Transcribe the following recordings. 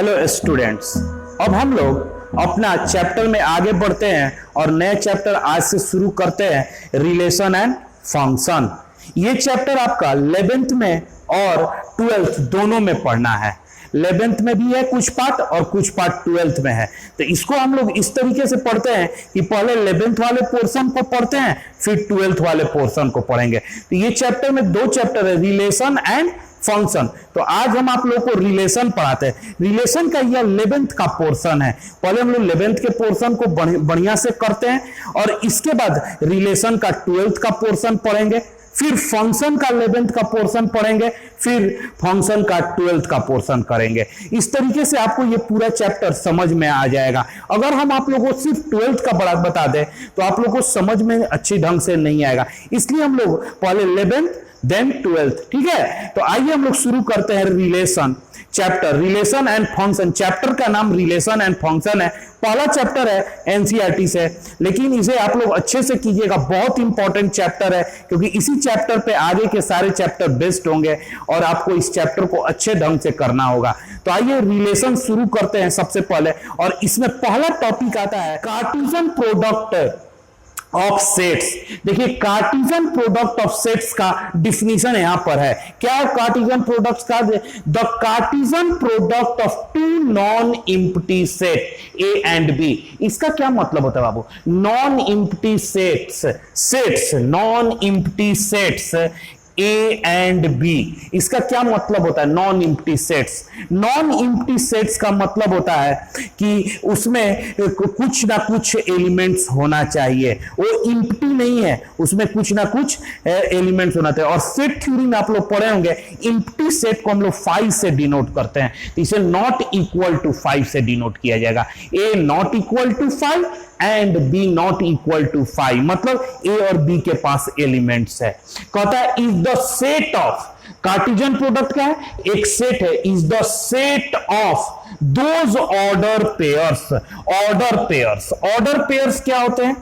Hello students, अब हम लोग अपना चैप्टर में आगे बढ़ते हैं और नए चैप्टर आज से शुरू करते हैं रिलेशन एंड फंक्शन। ये चैप्टर आपका 11th में और 12th दोनों में पढ़ना है। 11th में भी है कुछ पार्ट और कुछ पार्ट 12th में है। तो इसको हम लोग इस तरीके से पढ़ते हैं कि पहले 11th वाले पोर्शन को पढ़ते हैं, फिर 12th वाले पोर्शन को पढ़ेंगे। तो ये चैप्टर में दो चैप्टर है, रिलेशन एंड फंक्शन। तो आज हम आप लोगों को रिलेशन पढ़ाते हैं। रिलेशन का यह 11th का पोर्शन है। पहले हम लोग 11th के पोर्शन को बढ़िया से करते हैं और इसके बाद रिलेशन का 12th का पोर्शन पढ़ेंगे, फिर फंक्शन का 11th का पोर्शन पढ़ेंगे, फिर फंक्शन का 12th का पोर्शन करेंगे। इस तरीके से आपको ये पूरा चैप्टर समझ में आ जाएगा। अगर हम आप लोगों को सिर्फ 12th का बड़ा बता दें तो आप लोगों को समझ में अच्छी ढंग से नहीं आएगा, इसलिए हम लोग पहले 11th देन 12th, ठीक है। तो आइए हम लोग शुरू करते हैं relation chapter, relation and function. Chapter का नाम रिलेशन एंड फंक्शन है। पहला चैप्टर है एनसीईआरटी से, लेकिन इसे आप लोग अच्छे से कीजिएगा, बहुत इंपॉर्टेंट चैप्टर है, क्योंकि इसी चैप्टर पे आगे के सारे चैप्टर बेस्ड होंगे और आपको इस चैप्टर को अच्छे ढंग से करना होगा। तो आइए रिलेशन शुरू करते हैं सबसे पहले, और इसमें पहला टॉपिक आता है कार्टेशियन प्रोडक्ट ऑफ सेट्स। देखिए, कार्टेशियन प्रोडक्ट ऑफ सेट्स का डिफिनीशन यहां पर है। क्या कार्टेशियन प्रोडक्ट्स का? The Cartesian product of two non empty set A and B. इसका क्या मतलब होता है बाबू? Non empty sets non empty sets A and B, इसका क्या मतलब होता है? Non empty sets. Non empty sets का मतलब होता है कि उसमें कुछ ना कुछ एलिमेंट्स होना चाहिए, वो एम्प्टी नहीं है, उसमें कुछ ना कुछ एलिमेंट्स होना चाहिए। और सेट थ्योरी में आप लोग पढ़े होंगे, एम्प्टी सेट को हम लोग 5 से डिनोट करते हैं, तो इसे नॉट इक्वल टू 5 से डिनोट किया जाएगा। A not equal to 5 and B not equal to 5, मतलब ए और बी के पास एलिमेंट्स है। कहता है is the set of, Cartesian product क्या है? एक सेट है। Is the set of those order pairs. Order pairs क्या होते हैं?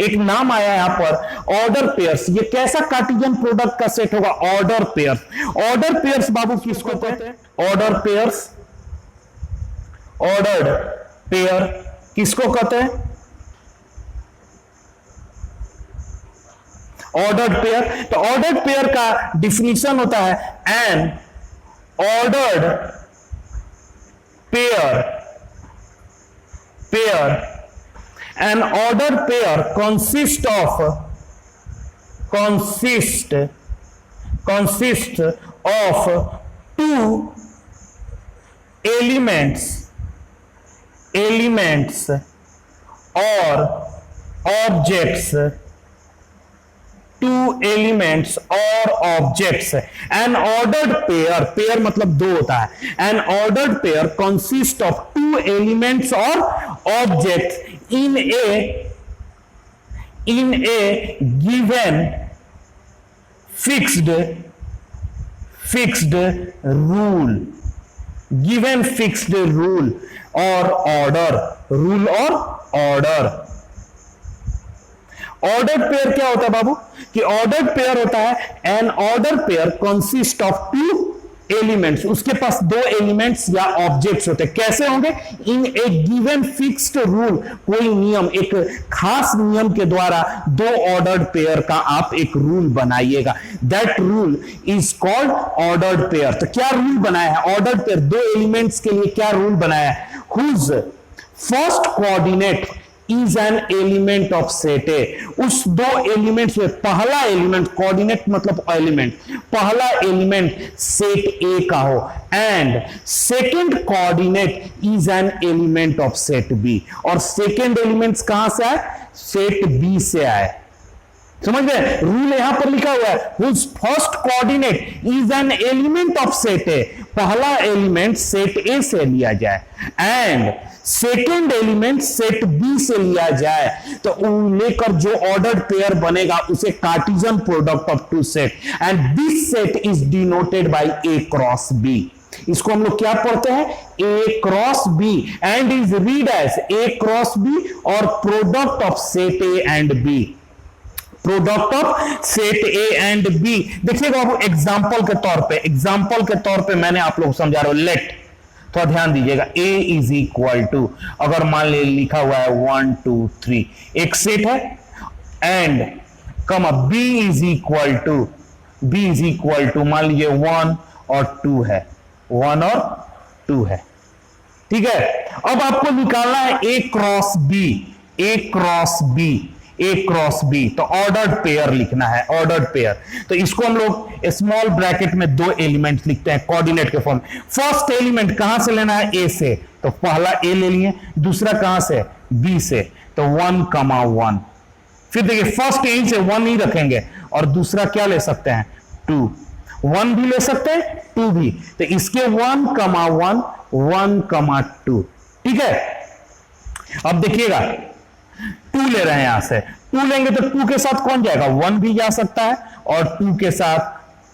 एक नाम आया यहां पर, ऑर्डर पेयर्स। ये कैसा कार्टेशियन प्रोडक्ट का सेट होगा? Order pairs. ऑर्डर पेयर्स बाबू किसको कहते हैं? ऑर्डर पेयर्स, ऑर्डर्ड पेयर किसको कहते हैं? Ordered pair. तो ऑर्डर्ड पेयर का डिफिनीशन होता है an ordered pair an ordered pair consist of two elements और ऑब्जेक्ट्स, टू एलिमेंट्स और ऑब्जेक्ट्स। एन ऑर्डर्ड पेयर मतलब दो होता है। An ordered pair consist of two elements और objects in a given fixed rule, given fixed rule और order, rule और order. Ordered pair क्या होता है बाबू? कि ऑर्डर्ड पेयर होता है N order pair consist of two elements, उसके पास दो एलिमेंट्स या ऑब्जेक्ट्स होते हैं। कैसे होंगे? इन ए गिवन फिक्स्ड रूल, कोई नियम, एक खास नियम के द्वारा दो ऑर्डर्ड पेयर का आप एक रूल बनाइएगा। That rule is called ordered pair. तो क्या रूल बनाया है? ऑर्डर्ड पेयर दो एलिमेंट्स के लिए क्या रूल बनाया है? Whose first coordinate is an element of set A. उस दो एलिमेंट्स में पहला एलिमेंट, कोऑर्डिनेट मतलब एलिमेंट, पहला एलिमेंट सेट ए का हो and second coordinate is an element of set B. और सेकेंड एलिमेंट्स कहां से आए? सेट बी से आए। समझ गए? रूल यहां पर लिखा हुआ है whose first coordinate is an element of set A, पहला एलिमेंट सेट ए से लिया जाए and second element set B से लिया जाए, तो लेकर जो ऑर्डर्ड पेयर बनेगा उसे Cartesian product of two set and this set is denoted by A cross B. इसको हम लोग क्या पढ़ते हैं? A cross B and is read as A cross B और product of set A and B, product of set A and B. देखिएगा example के तौर पे, मैंने आप लोग समझा रहा हूं। लेट तो ध्यान दीजिएगा a इज इक्वल टू, अगर मान ले लिखा हुआ है 1 2 3 एक सेट है, एंड कमा b इज इक्वल टू मान लीजिए 1 और 2 है, 1 और 2 है। ठीक है, अब आपको निकालना है a क्रॉस b, तो ऑर्डर्ड पेयर लिखना है, ऑर्डर्ड पेयर। तो इसको हम लोग स्मॉल ब्रैकेट में 2 एलिमेंट लिखते हैं कोऑर्डिनेट के फॉर्म। फर्स्ट एलिमेंट कहां से लेना है, a से, तो पहला a ले लिए, दूसरा कहां से, b से, तो 1,1। फिर देखिए फर्स्ट यहीं से 1 ही रखेंगे, और दूसरा क्या ले सकते हैं, 2, 1 भी ले सकते हैं, 2 भी, तो इसके 1,1 1,2। ठीक है, अब देखिएगा 2 ले रहे हैं, यहां से 2 लेंगे तो 2 के साथ कौन जाएगा, 1 भी जा सकता है, और 2 के साथ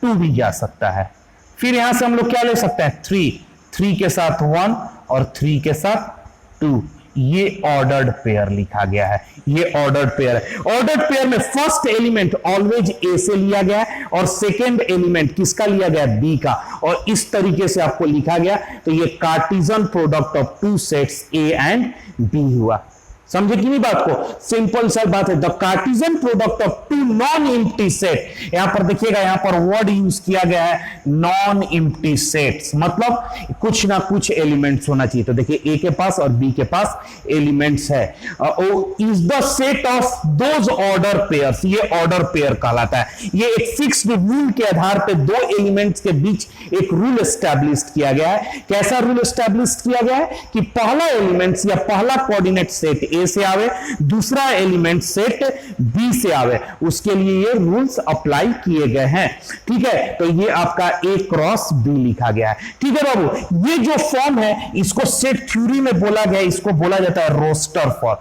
2 भी जा सकता है। फिर यहां से हम लोग क्या ले सकते हैं, 3 के साथ 1 और 3 के साथ 2। ये ऑर्डर्ड पेयर लिखा गया है, ये ऑर्डर्ड पेयर है। ऑर्डर्ड पेयर में फर्स्ट एलिमेंट ऑलवेज ए से लिया गया है, और सेकेंड एलिमेंट किसका लिया गया, बी का, और इस तरीके से आपको लिखा गया। तो ये Cartesian product of 2 sets A and B हुआ। समझे कि नहीं बात को, सिंपल सा बात है। The Cartesian product of 2 non empty set, यहां पर देखिएगा, यहां पर वर्ड यूज किया गया है नॉन एम्प्टी सेट्स, मतलब कुछ ना कुछ एलिमेंट्स होना चाहिए। तो देखिए ए के पास और बी के पास एलिमेंट्स है। Is the set of those order pairs, ये ऑर्डर पेयर कहलाता है। ये एक फिक्स्ड रूल के आधार पे 2 एलिमेंट्स के बीच एक रूल एस्टैब्लिश किया गया है। कैसा रूल एस्टैब्लिश किया गया है कि पहला एलिमेंट्स या पहला कोऑर्डिनेट सेट ए से आवे, दूसरा एलिमेंट सेट बी से आवे, उसके लिए ये रूल्स अप्लाई किए गए हैं। ठीक है, तो ये आपका ए क्रॉस बी लिखा गया है। ठीक है बाबू, ये जो फॉर्म है इसको सेट थ्योरी में बोला गया, इसको बोला जाता है roster form,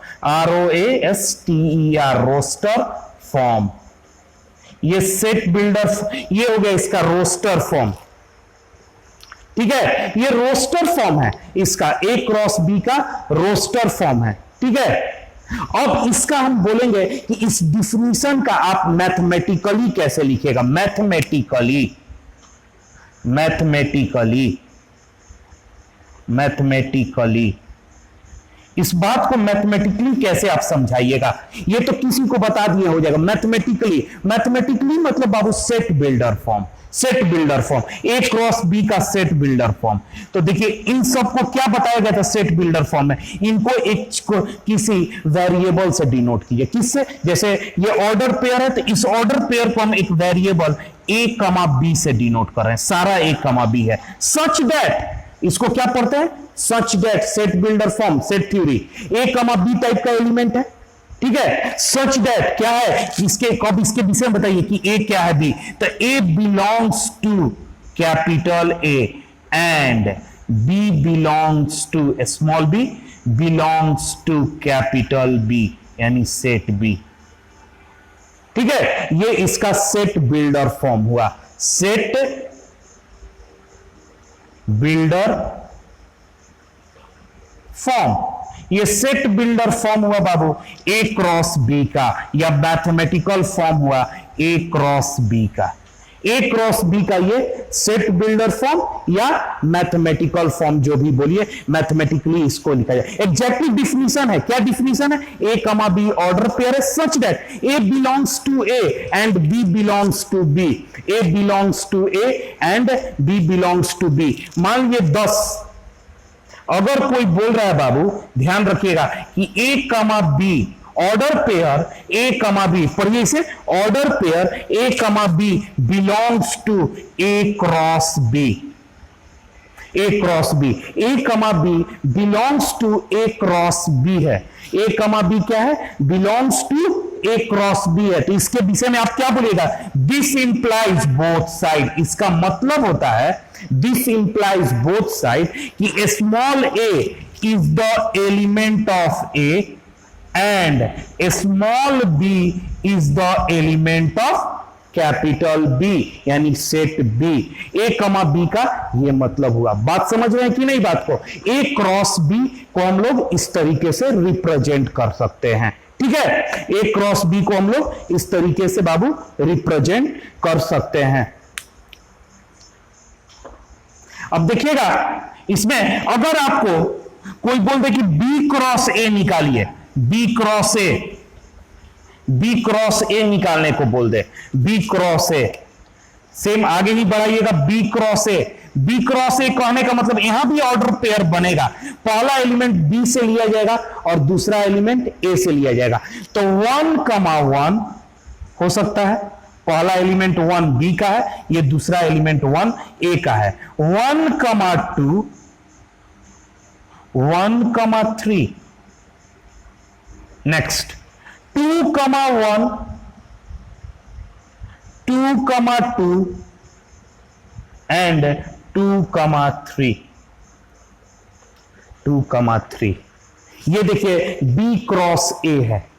ROASTER, roster form. ये सेट बिल्डर, ये हो गया इसका रोस्टर फॉर्म। ठीक है, ये रोस्टर फॉर्म है इसका, ए क्रॉस बी का रोस्टर फॉर्म है। ठीक है, अब इसका हम बोलेंगे कि इस डिफिनीशन का आप मैथमेटिकली कैसे लिखेगा, मैथमेटिकली इस बात को मैथमेटिकली कैसे आप समझाइएगा, ये तो किसी को बता दिए हो जाएगा। मैथमेटिकली मतलब बाबू सेट बिल्डर फॉर्म, ए क्रॉस बी का सेट बिल्डर फॉर्म। तो देखिए इन सबको क्या बताया गया था सेट बिल्डर फॉर्म में, इनको एक किसी वेरिएबल से डिनोट कीजिए। किससे, जैसे ये ऑर्डर पेयर है तो इस ऑर्डर पेयर को हम एक वेरिएबल a, b से डिनोट कर रहे हैं, सारा a, b है, सच दैट, इसको क्या पढ़ते हैं, such that set builder form, set theory, a, b type का एलिमेंट है। ठीक है, सच दैट क्या है, इसके कब इसके विषय में बताइए कि ए क्या है, बी, तो A belongs to capital A and B belongs to small B belongs to capital B, यानी सेट बी। ठीक है, ये इसका सेट बिल्डर फॉर्म हुआ, सेट बिल्डर फॉर्म। ये सेट बिल्डर फॉर्म हुआ बाबू ए क्रॉस बी का, या मैथमेटिकल फॉर्म हुआ ए क्रॉस बी का, ए क्रॉस बी का ये सेट बिल्डर फॉर्म या मैथमेटिकल फॉर्म, जो भी बोलिए, मैथमेटिकली इसको लिखा जाए। एग्जैक्टली डिफिनीशन है, क्या डिफिनीशन है, A comma B order pair है such that A belongs to A and B belongs to B, A belongs to A and B belongs to B. मान लीजिए 10, अगर कोई बोल रहा है बाबू, ध्यान रखिएगा कि ए comma B order pair A comma B, पढ़िए इसे, order pair A comma B belongs to A cross B, A cross B, A comma B belongs to A cross B है। ए कमा बी क्या है, belongs to A cross B है। तो इसके विषय में आप क्या बोलिएगा, दिस इंप्लाइज बोथ साइड, इसका मतलब होता है दिस इंप्लाइज बोथ साइड कि small A is the element of A and small B is the element of capital B, यानी set B. A comma B का ये मतलब हुआ। बात समझ रहे हैं कि नहीं बात को, ए क्रॉस बी को हम लोग इस तरीके से रिप्रेजेंट कर सकते हैं। ठीक है, ए क्रॉस बी को हम लोग इस तरीके से बाबू रिप्रेजेंट कर सकते हैं। अब देखिएगा इसमें अगर आपको कोई बोल दे कि बी क्रॉस ए निकालिए, B cross A, B cross A निकालने को बोल दे, बी क्रॉस ए, सेम आगे ही बढ़ाइएगा, B cross A, B cross A कहने का मतलब यहां भी ऑर्डर पेयर बनेगा, पहला एलिमेंट बी से लिया जाएगा और दूसरा एलिमेंट ए से लिया जाएगा। तो 1,1 हो सकता है, पहला एलिमेंट 1 बी का है, ये दूसरा एलिमेंट 1 ए का है। 1,2, 1,3, नेक्स्ट 2,1, 2,2 एंड 2,3, 2,3। ये देखिए बी क्रॉस ए है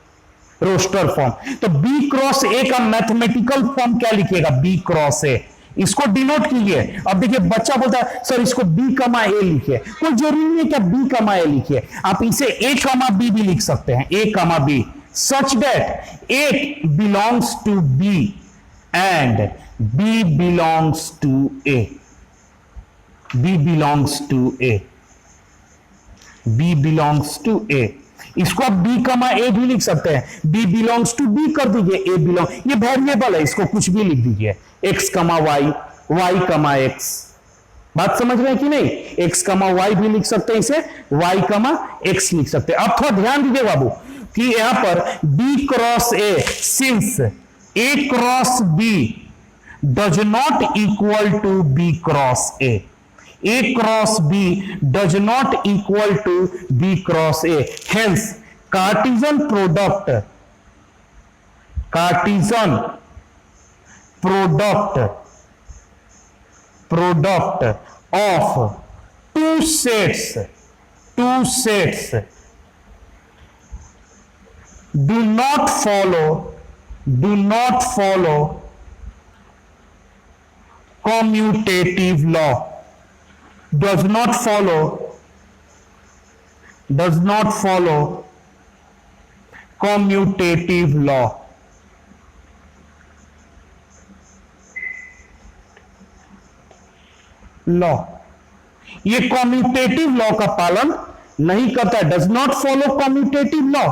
रोस्टर फॉर्म। तो बी क्रॉस ए का मैथमेटिकल फॉर्म क्या लिखिएगा, बी क्रॉस ए, इसको डिनोट कीजिए। अब देखिए बच्चा बोलता है सर इसको बी कमा ए लिखिए, कोई जरूरी नहीं क्या बी कमा ए लिखिए, आप इसे ए कमा बी भी लिख सकते हैं, A comma B, such that A belongs to B and B belongs to A, B belongs to A, B belongs to A. इसको आप बी कमा ए भी लिख सकते हैं, बी बिलोंग्स टू बी कर दीजिए, ए बिलोंग, ये वेरिएबल है, इसको कुछ भी लिख दीजिए, एक्स कमा वाई, वाई कमा एक्स। बात समझ रहे हैं कि नहीं, एक्स कमा वाई भी लिख सकते हैं, इसे वाई कमा एक्स लिख सकते हैं। अब थोड़ा ध्यान दीजिए बाबू कि यहां पर B cross A, since A cross B does not equal to B cross A, A cross B does not equal to B cross A. Hence, Cartesian product of two sets do not follow commutative law. Does not follow commutative law. ये commutative law का पालन नहीं करता है, does not follow commutative law.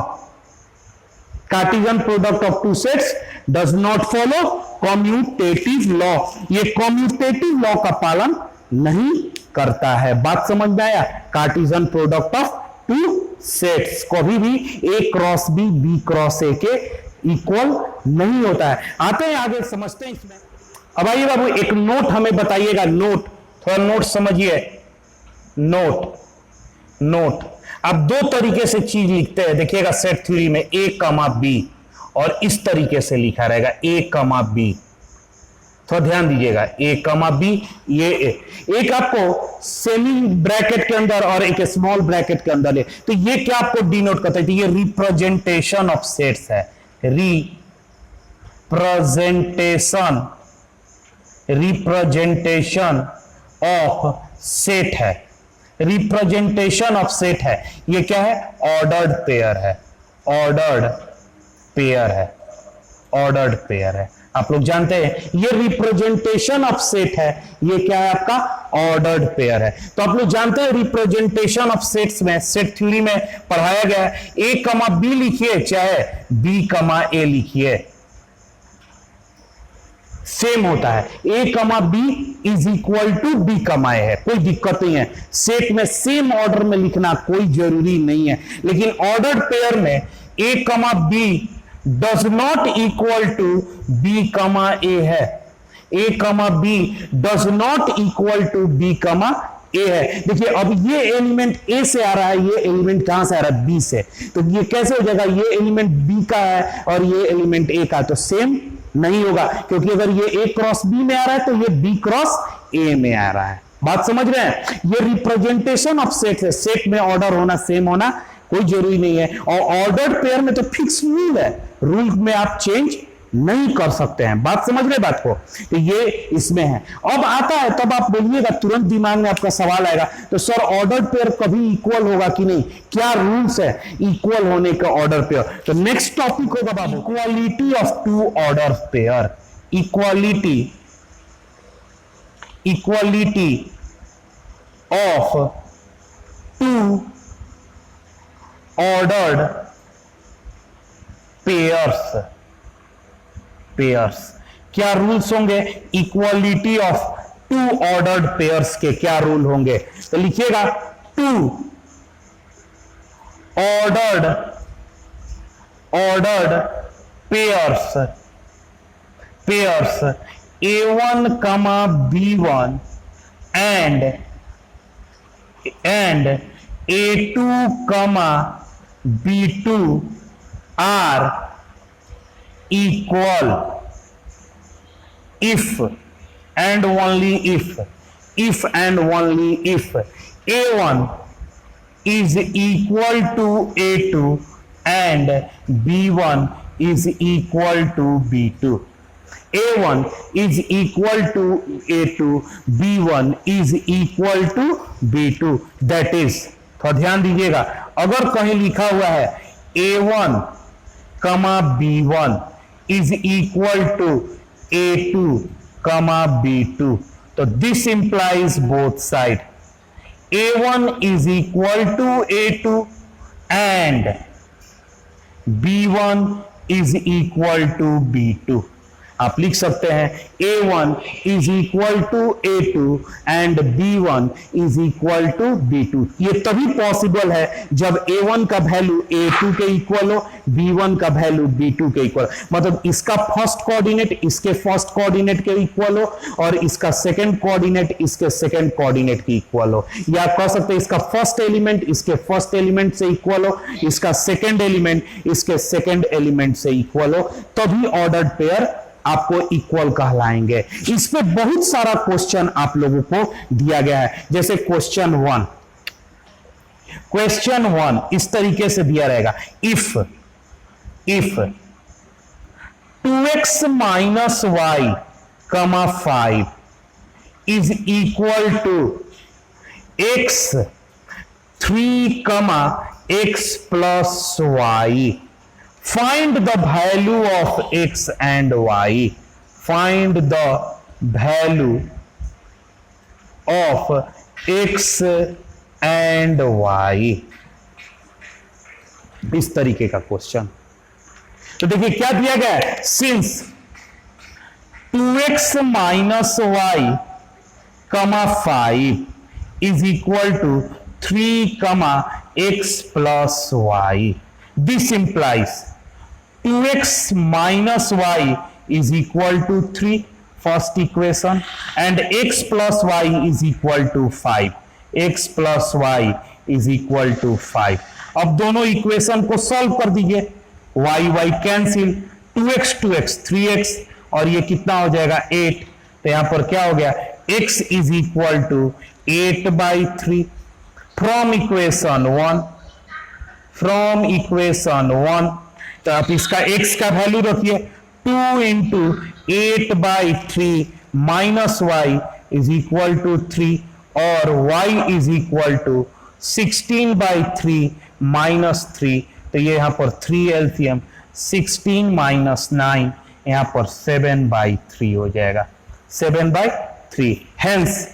Cartesian product of two sets does not follow commutative law, ये commutative law का पालन नहीं करता है। बात समझ में आया, Cartesian product of two sets कभी भी A cross B, B cross A के इक्वल नहीं होता है। आते हैं आगे, समझते हैं इसमें। अब आइए बाबू एक नोट हमें बताइएगा, नोट, थोड़ा नोट समझिए, नोट आप दो तरीके से चीज लिखते हैं, देखिएगा सेट थ्योरी में, ए कमा बी, और इस तरीके से लिखा रहेगा ए कमा बी, थोड़ा ध्यान दीजिएगा, ए कमा बी, ये ए, एक आपको सेमी ब्रैकेट के अंदर और एक स्मॉल ब्रैकेट के अंदर है, तो ये क्या आपको डिनोट करता है, तो ये रिप्रेजेंटेशन ऑफ सेट्स है, रिप्रेजेंटेशन ऑफ सेट है, रिप्रेजेंटेशन ऑफ सेट है, ये क्या है, ऑर्डर्ड पेयर है, ऑर्डर्ड पेयर है। आप लोग जानते हैं ये रिप्रेजेंटेशन ऑफ सेट है, ये क्या है आपका ऑर्डर्ड पेयर है। तो आप लोग जानते हैं रिप्रेजेंटेशन ऑफ सेट्स में, सेट थ्योरी में पढ़ाया गया है, ए कमा बी लिखिए चाहे बी कमा ए लिखिए, सेम होता है, A comma B is equal to B comma A है, कोई दिक्कत नहीं है। सेट में सेम ऑर्डर में लिखना कोई जरूरी नहीं है, लेकिन ऑर्डर्ड पेयर में A comma B does not equal to B comma A है, A comma B does not equal to B comma A है। देखिए अब ये एलिमेंट ए से आ रहा है, ये एलिमेंट कहां से आ रहा है, बी से, तो ये कैसे हो जाएगा, ये एलिमेंट बी का है और ये एलिमेंट ए का, तो सेम नहीं होगा, क्योंकि अगर ये ए क्रॉस बी में आ रहा है तो ये बी क्रॉस ए में आ रहा है। बात समझ रहे हैं, ये रिप्रेजेंटेशन ऑफ सेट है, सेट में ऑर्डर होना, सेम होना कोई जरूरी नहीं है, और ऑर्डर्ड पेयर में तो फिक्स रूल है, रूल में आप चेंज नहीं कर सकते हैं। बात समझ रहे बात को, तो ये इसमें है। अब आता है तब आप बोलिएगा, तुरंत दिमाग में आपका सवाल आएगा, तो सर ऑर्डर्ड पेयर कभी इक्वल होगा कि नहीं, क्या रूल्स है इक्वल होने का ऑर्डर पेयर। तो नेक्स्ट टॉपिक होगा बाबू equality of two order pair, equality of two ordered pairs क्या रूल्स होंगे? Equality of two ordered pairs के क्या रूल होंगे? तो लिखिएगा two ordered pairs A1, B1 and A2, B2 are equal if and only if A1 is equal to A2 and B1 is equal to B2. A1 is equal to A2, B1 is equal to B2. That is, थोड़ा ध्यान दीजिएगा, अगर कहीं लिखा हुआ है A1, B1 is equal to A2, B2, तो this implies both side. A1 is equal to A2 and B1 is equal to B2. आप लिख सकते हैं A1 is equal to A2 and B1 is equal to B2. ये तभी possible है जब A1 का वैल्यू A2 के इक्वल हो, B1 का वैल्यू B2 के इक्वल, मतलब इसका फर्स्ट कोऑर्डिनेट इसके फर्स्ट कोऑर्डिनेट के इक्वल हो और इसका सेकंड कोऑर्डिनेट इसके सेकंड कोऑर्डिनेट के इक्वल हो, या कह सकते हैं इसका फर्स्ट एलिमेंट इसके फर्स्ट एलिमेंट से इक्वल हो, इसका सेकंड एलिमेंट इसके सेकंड एलिमेंट से इक्वल हो, तभी ऑर्डर्ड पेयर आपको इक्वल कहलाएंगे। इस पे बहुत सारा क्वेश्चन आप लोगों को दिया गया है, जैसे क्वेश्चन वन इस तरीके से दिया रहेगा, if 2x minus Y 5 is equal to x 3 x plus Y, find the value of x and y. Find the value of x and y. इस तरीके का क्वेश्चन। तो देखिए क्या दिया गया है, since 2x minus Y 5 is equal to 3 x plus Y, this implies 2x minus y is equal to 3, first equation, and x plus y is equal to 5. x plus y is equal to 5. अब दोनों equation को solve कर दीजिए, y cancel, 2x 3x और ये कितना हो जाएगा 8, तो यहां पर क्या हो गया x is equal to 8/3 from equation 1, तो आप इसका x का वैल्यू रखिए 2 into 8/3 minus Y is equal to 3 और y is equal to 16/3 minus 3, तो ये यहां पर 3 एलसीएम 16 माइनस 9 यहां पर 7/3 हो जाएगा, 7/3, hence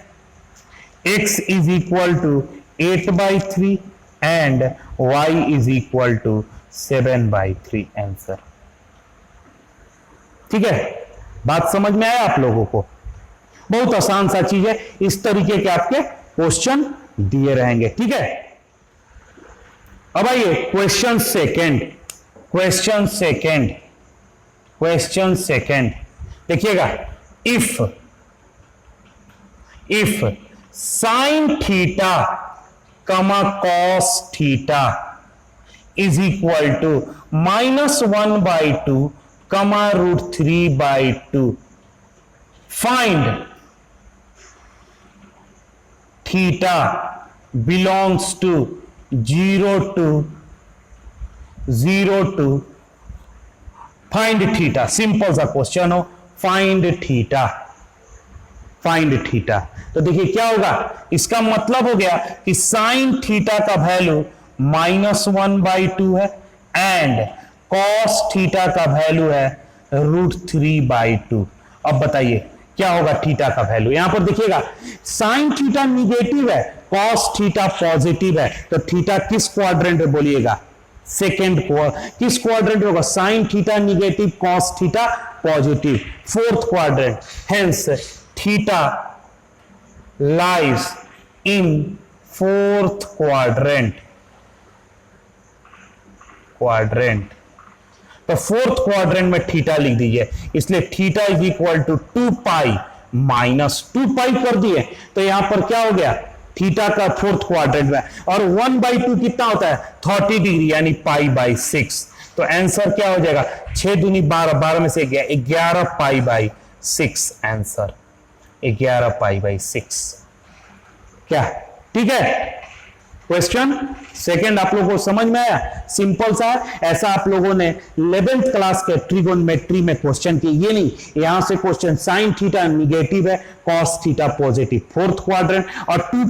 x is equal to 8/3 and y is equal to 7/3 answer. ठीक है, बात समझ में आया आप लोगों को? बहुत आसान सा चीज है, इस तरीके के आपके क्वेश्चन दिए रहेंगे। ठीक है, अब आइए क्वेश्चन सेकंड देखिएगा, if sine theta cos theta is equal to -1/2 √3/2, find theta belongs to 0 to find theta, simple सा क्वेश्चन हो, फाइंड थीटा। तो देखिए क्या होगा, इसका मतलब हो गया कि साइन थीटा का वैल्यू -1/2 है एंड कॉस थीटा का वैल्यू है √3/2। अब बताइए क्या होगा थीटा का वैल्यू। यहां पर देखिएगा साइन थीटा निगेटिव है, कॉस थीटा पॉजिटिव है, तो थीटा किस क्वाड्रेंट में बोलिएगा, सेकेंड किस क्वाड्रेंट होगा, sine theta negative cos theta positive, fourth quadrant, hence theta lies in fourth quadrant. तो फोर्थ क्वाड्रेंट में थीटा लिख दीजिए, इसलिए theta is equal to 2 pi minus 2 pi कर दिए, तो यहां पर क्या हो गया थीटा का फोर्थ क्वाड्रेंट में, और 1/2 कितना होता है 30 डिग्री यानी पाई बाई 6। तो आंसर क्या हो जाएगा 6 दूनी 12, 12 में से 11 pi by 6, answer 11 pi by 6। क्या ठीक है, क्वेश्चन सेकंड आप लोगों को समझ में आया, सिंपल सा। ऐसा आप लोगों ने 11th क्लास के ट्रिगोनोमेट्री में क्वेश्चन किए, ये नहीं, यहां से क्वेश्चन साइन थीटा निगेटिव है, cos theta positive, fourth quadrant, और 2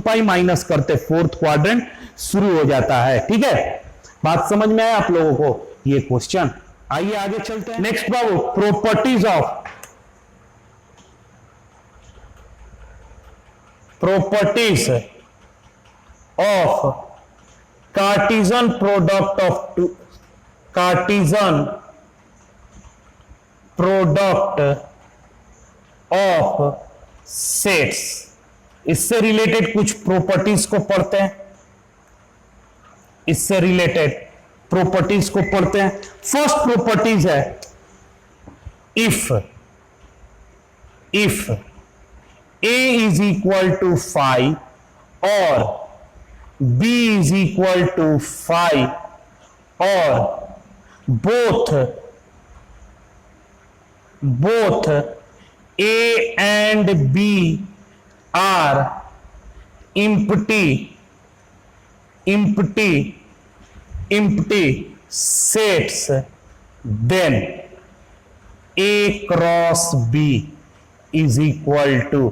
पाई माइनस करते फोर्थ क्वाड्रेंट शुरू हो जाता है। ठीक है, बात समझ में आया आप लोगों को ये क्वेश्चन। आइए आगे चलते हैं। Next Babu, properties of Cartesian product of sets। इससे रिलेटेड कुछ प्रॉपर्टीज को पढ़ते हैं, फर्स्ट प्रॉपर्टीज है if a is equal to phi और b is equal to phi और both a and b are empty sets, then a cross b is equal to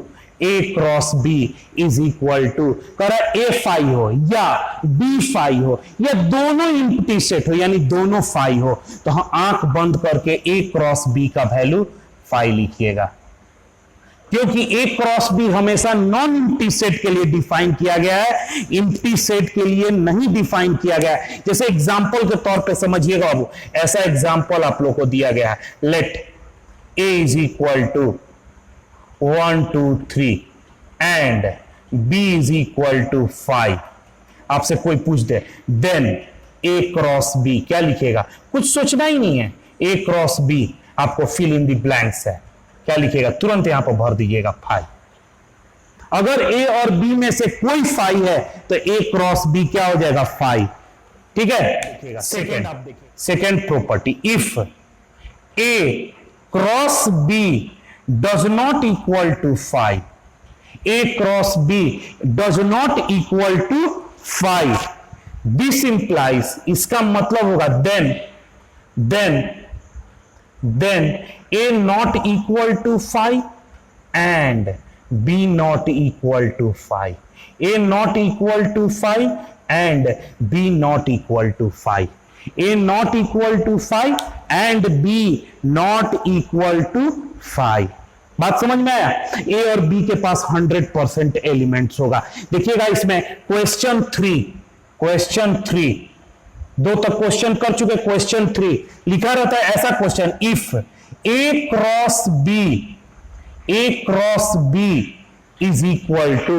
कह रहा ए फाई हो या बी फाई हो या दोनों इम्प्टी सेट हो यानी दोनों फाई हो, तो हम आंख बंद करके ए क्रॉस बी का वैल्यू फाई लिखिएगा, क्योंकि ए क्रॉस बी हमेशा नॉन इम्प्टी सेट के लिए डिफाइन किया गया है, इम्प्टी सेट के लिए नहीं डिफाइन किया गया है। जैसे एग्जांपल के तौर पे समझिएगा बाबू, ऐसा एग्जांपल आप लोग को दिया गया है, let A is equal to 1 2 3 and b is equal to 5। आपसे कोई पूछ दे देन a क्रॉस b, क्या लिखेगा, कुछ सोचना ही नहीं है, a क्रॉस b आपको फिल इन द ब्लैंक्स है, क्या लिखेगा तुरंत यहां पर भर दीजिएगा 5। अगर a और b में से कोई 5 है तो a क्रॉस b क्या हो जाएगा 5। ठीक है, second property, if a cross b does not equal to 5, a cross b does not equal to 5, this implies, इसका मतलब होगा then a not equal to 5 and b not equal to 5, a not equal to 5 and b not equal to 5, a not equal to 5 and b not equal to 5। बात समझ में आया, ए और B के पास 100% elements होगा। देखिएगा इसमें क्वेश्चन 3 दो तक क्वेश्चन कर चुके, क्वेश्चन 3 लिखा रहता है ऐसा question, if A cross B is equal to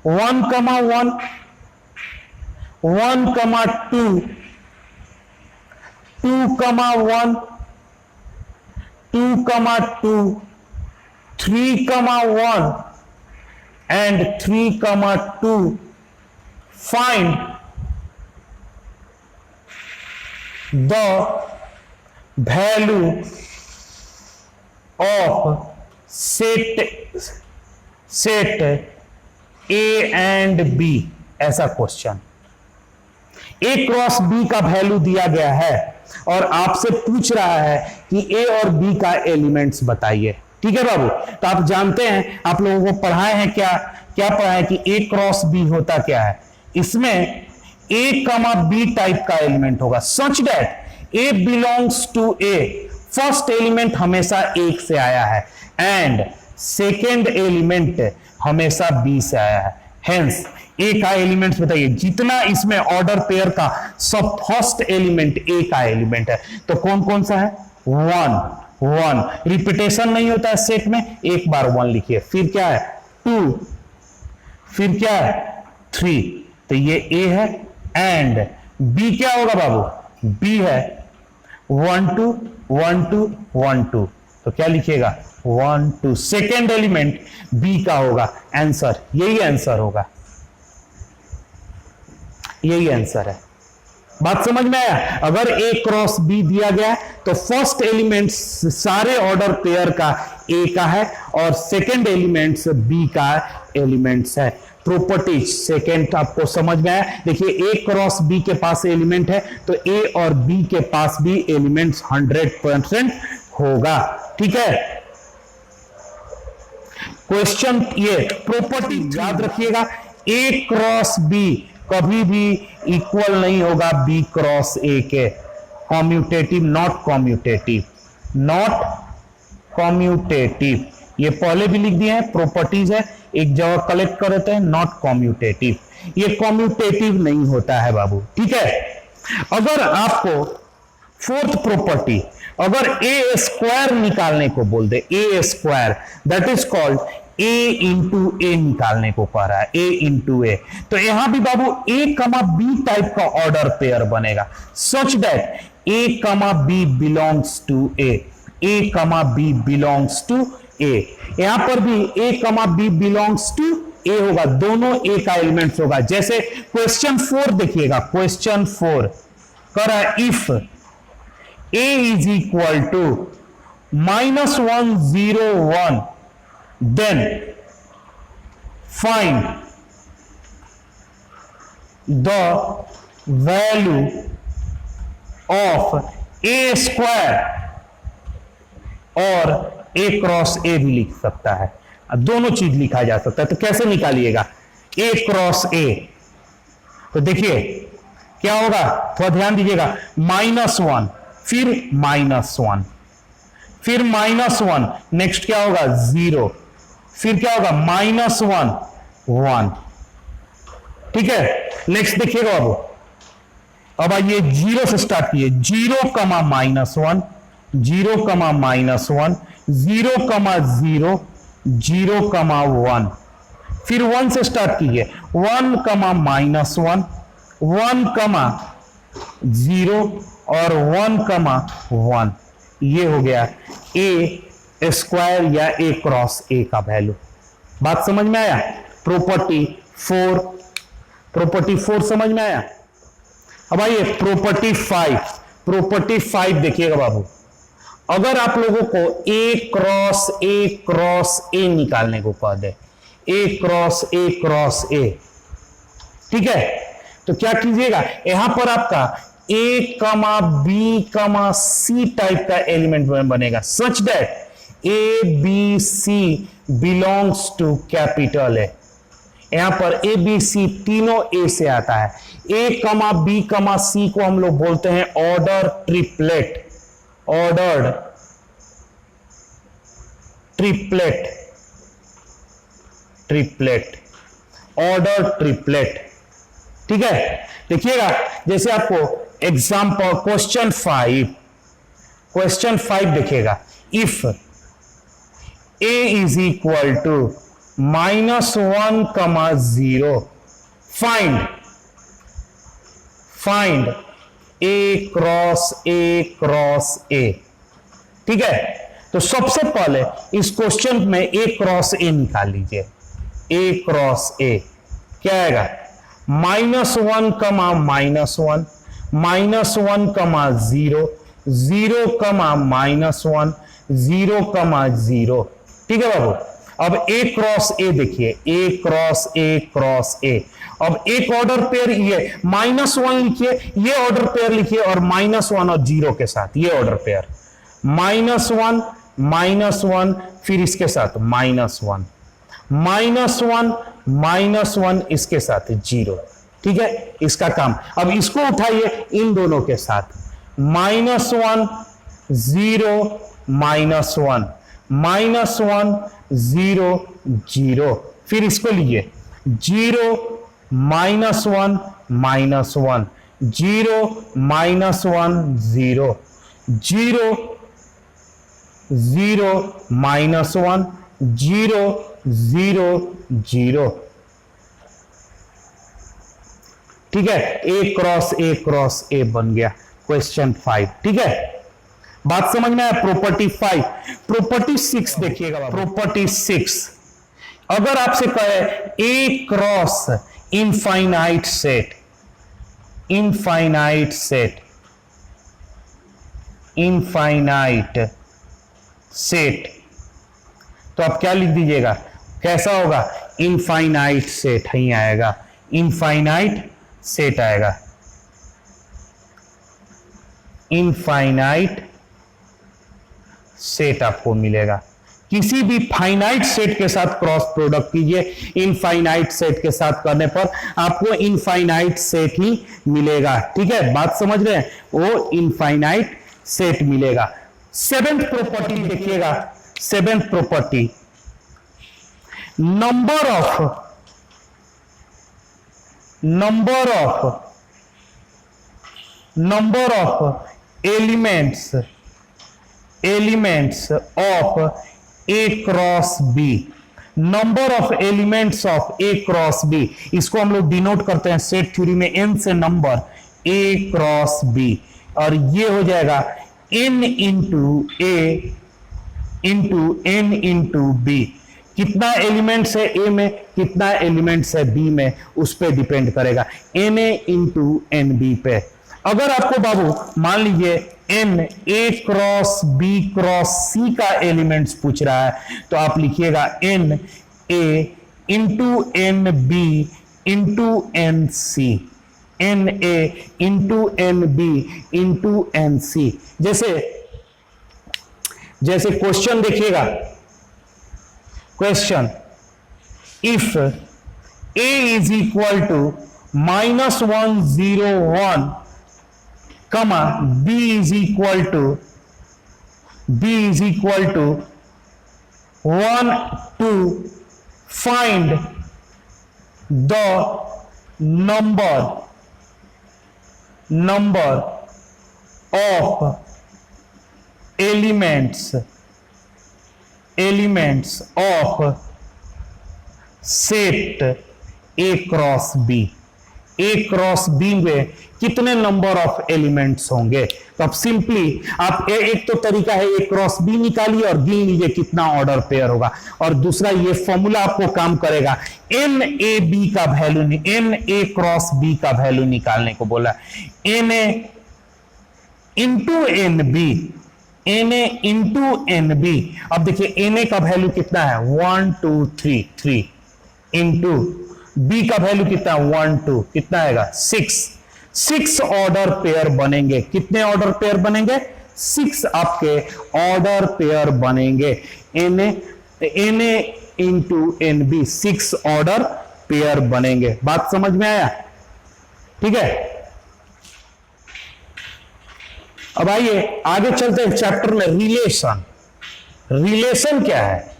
1, 2, 2, 3, 1 and 3, 2, find the value of set A and B। ऐसा क्वेश्चन, A क्रॉस B का वैल्यू दिया गया है और आपसे पूछ रहा है कि ए और बी का एलिमेंट्स बताइए। ठीक है बाबू, तो आप जानते हैं, आप लोगों को पढ़ाए हैं, क्या पढ़ा है कि ए क्रॉस बी होता क्या है, इसमें ए कमा बी टाइप का एलिमेंट होगा, such that A belongs to A, first element हमेशा एक से आया है एंड सेकेंड एलिमेंट हमेशा बी से आया है। हेंस ए का एलिमेंट बताइए, जितना इसमें ऑर्डर पेयर का सब फर्स्ट एलिमेंट ए का एलिमेंट है, तो कौन कौन सा है? 1 रिपीटेशन नहीं होता है सेट में, एक बार 1 लिखिए, फिर क्या है 2, फिर क्या है 3, तो ये ए है एंड बी क्या होगा बाबू? बी है 1 2 1 2 1 2, तो क्या लिखिएगा 1 2, सेकेंड एलिमेंट बी का होगा आंसर, यही आंसर होगा, यही आंसर है। बात समझ में आया? अगर ए क्रॉस बी दिया गया है तो फर्स्ट एलिमेंट सारे ऑर्डर पेयर का ए का है और सेकेंड एलिमेंट्स बी का एलिमेंट्स है। प्रॉपर्टीज सेकेंड आपको समझ में आया? देखिए ए क्रॉस बी के पास एलिमेंट है तो ए और बी के पास भी एलिमेंट्स 100% होगा। ठीक है, क्वेश्चन ये प्रॉपर्टी याद रखिएगा, ए क्रॉस बी कभी भी इक्वल नहीं होगा बी क्रॉस ए के, commutative, not commutative, not commutative, ये पहले भी लिख दिए हैं, प्रॉपर्टीज है, एक जगह कलेक्ट कर देते हैं, नॉट कॉम्यूटेटिव, ये कॉम्यूटेटिव नहीं होता है बाबू। ठीक है, अगर आपको फोर्थ प्रॉपर्टी, अगर ए स्क्वायर निकालने को बोल दे, A square, that is called A into A निकालने को कह रहा है, ए इंटू ए, तो यहां भी बाबू ए कमा बी टाइप का ऑर्डर पेयर बनेगा, such that A comma B belongs to A, A comma B belongs to ए, यहां पर भी ए कमा बी बिलोंग्स टू ए होगा, दोनों ए का एलिमेंट्स होगा। जैसे क्वेश्चन 4 देखिएगा, क्वेश्चन 4 कह रहा है if A is equal to -1 0 1 then find the value of a square, और a क्रॉस a भी लिख सकता है, दोनों चीज लिखा जा सकता है। तो कैसे निकालिएगा a क्रॉस a? तो देखिए क्या होगा, थोड़ा ध्यान दीजिएगा, -1 फिर -1 फिर -1, नेक्स्ट क्या होगा 0, फिर क्या होगा -1 1। ठीक है, नेक्स्ट देखिएगा बाबू, अब आइए 0 से स्टार्ट कीजिए, 0 कमा -1 0 कमा -1 0 कमा 0 0 कमा 1, फिर 1 से स्टार्ट कीजिए, 1 कमा -1 1 कमा 0 और 1 कमा 1, ये हो गया ए स्क्वायर या ए क्रॉस ए का वैल्यू। बात समझ में आया? प्रॉपर्टी 4 समझ में आया? अब आइए प्रॉपर्टी 5, प्रॉपर्टी 5 देखिएगा बाबू, अगर आप लोगों को ए क्रॉस ए निकालने को कह दे, ए क्रॉस ए, ठीक है, तो क्या कीजिएगा, यहां पर आपका ए कमा बी कमा सी टाइप का एलिमेंट बनेगा, such that A B C belongs to capital A. यहां पर ए बी सी तीनों ए से आता है, ए कमा बी कमा सी को हम लोग बोलते हैं order triplet, ordered triplet, triplet, order triplet. ठीक है, देखिएगा जैसे आपको एग्जाम्पल क्वेश्चन 5 देखिएगा, if A is equal to -1 comma 0 find A cross ए। ठीक है, तो सबसे पहले इस क्वेश्चन में ए क्रॉस ए निकाल लीजिए, ए क्रॉस ए क्या आएगा, -1 कमा -1 -1 कमा 0 0 कमा -1 0 कमा 0। ठीक है बाबू, अब ए क्रॉस ए देखिए, ए क्रॉस ए, अब एक ऑर्डर पेयर ये -1 लिखिए, ये ऑर्डर पेयर लिखिए और -1 और 0 के साथ ये ऑर्डर पेयर, -1 फिर इसके साथ -1 -1 इसके साथ 0। ठीक है, इसका काम, अब इसको उठाइए इन दोनों के साथ, -1 0 -1 -1 0 0। फिर इसको लीजिए 0 -1 -1 0 -1 0 0 0 -1 0 0 0। ठीक है, A बन गया क्वेश्चन 5। ठीक है, बात समझ में आया। प्रॉपर्टी 5। प्रॉपर्टी 6 देखिएगा, प्रॉपर्टी 6 अगर आपसे कहे A cross infinite set, infinite set, infinite set, तो आप क्या लिख दीजिएगा, कैसा होगा, इनफाइनाइट सेट ही आएगा, इनफाइनाइट सेट आएगा, इनफाइनाइट सेट आपको मिलेगा। किसी भी फाइनाइट सेट के साथ क्रॉस प्रोडक्ट कीजिए, इनफाइनाइट सेट के साथ करने पर आपको इनफाइनाइट सेट ही मिलेगा। ठीक है, बात समझ रहे हैं, वो इनफाइनाइट सेट मिलेगा। 7th प्रॉपर्टी देखिएगा, 7th property, number of elements of A cross B, number of elements of A cross B, इसको हम लोग डिनोट करते हैं सेट थ्योरी में n से नंबर ए क्रॉस बी, और ये हो जाएगा n into A into n into B. कितना एलिमेंट्स है ए में, कितना एलिमेंट्स है बी में, उस पर डिपेंड करेगा, N A into N B पे। अगर आपको बाबू मान लीजिए n A cross B cross C का एलिमेंट्स पूछ रहा है, तो आप लिखिएगा n A into N B into n C, n A into N B into n C. जैसे क्वेश्चन देखिएगा, question, if a is equal to -1 0 1 comma b is equal to 1 2, find the number of elements of set A cross B, A cross B में कितने number of elements होंगे। तो अब simply आप एक तो तरीका है ए क्रॉस बी निकालिए और गिन लीजिए कितना ऑर्डर पेयर होगा, और दूसरा ये फॉर्मूला आपको काम करेगा, एन ए बी का value, N A cross B का वैल्यू निकालने को बोला, N A into N B, N A into N B. अब देखिए एन ए का वैल्यू कितना है 1 2 3 3 इंटू बी का वैल्यू कितना 1 2, कितना आएगा 6 ऑर्डर पेयर बनेंगे। कितने ऑर्डर पेयर बनेंगे, 6 आपके ऑर्डर पेयर बनेंगे, N A into N B, 6 order pair बनेंगे। बात समझ में आया, ठीक है। अब आइए आगे चलते हैं चैप्टर में, रिलेशन। रिलेशन क्या है,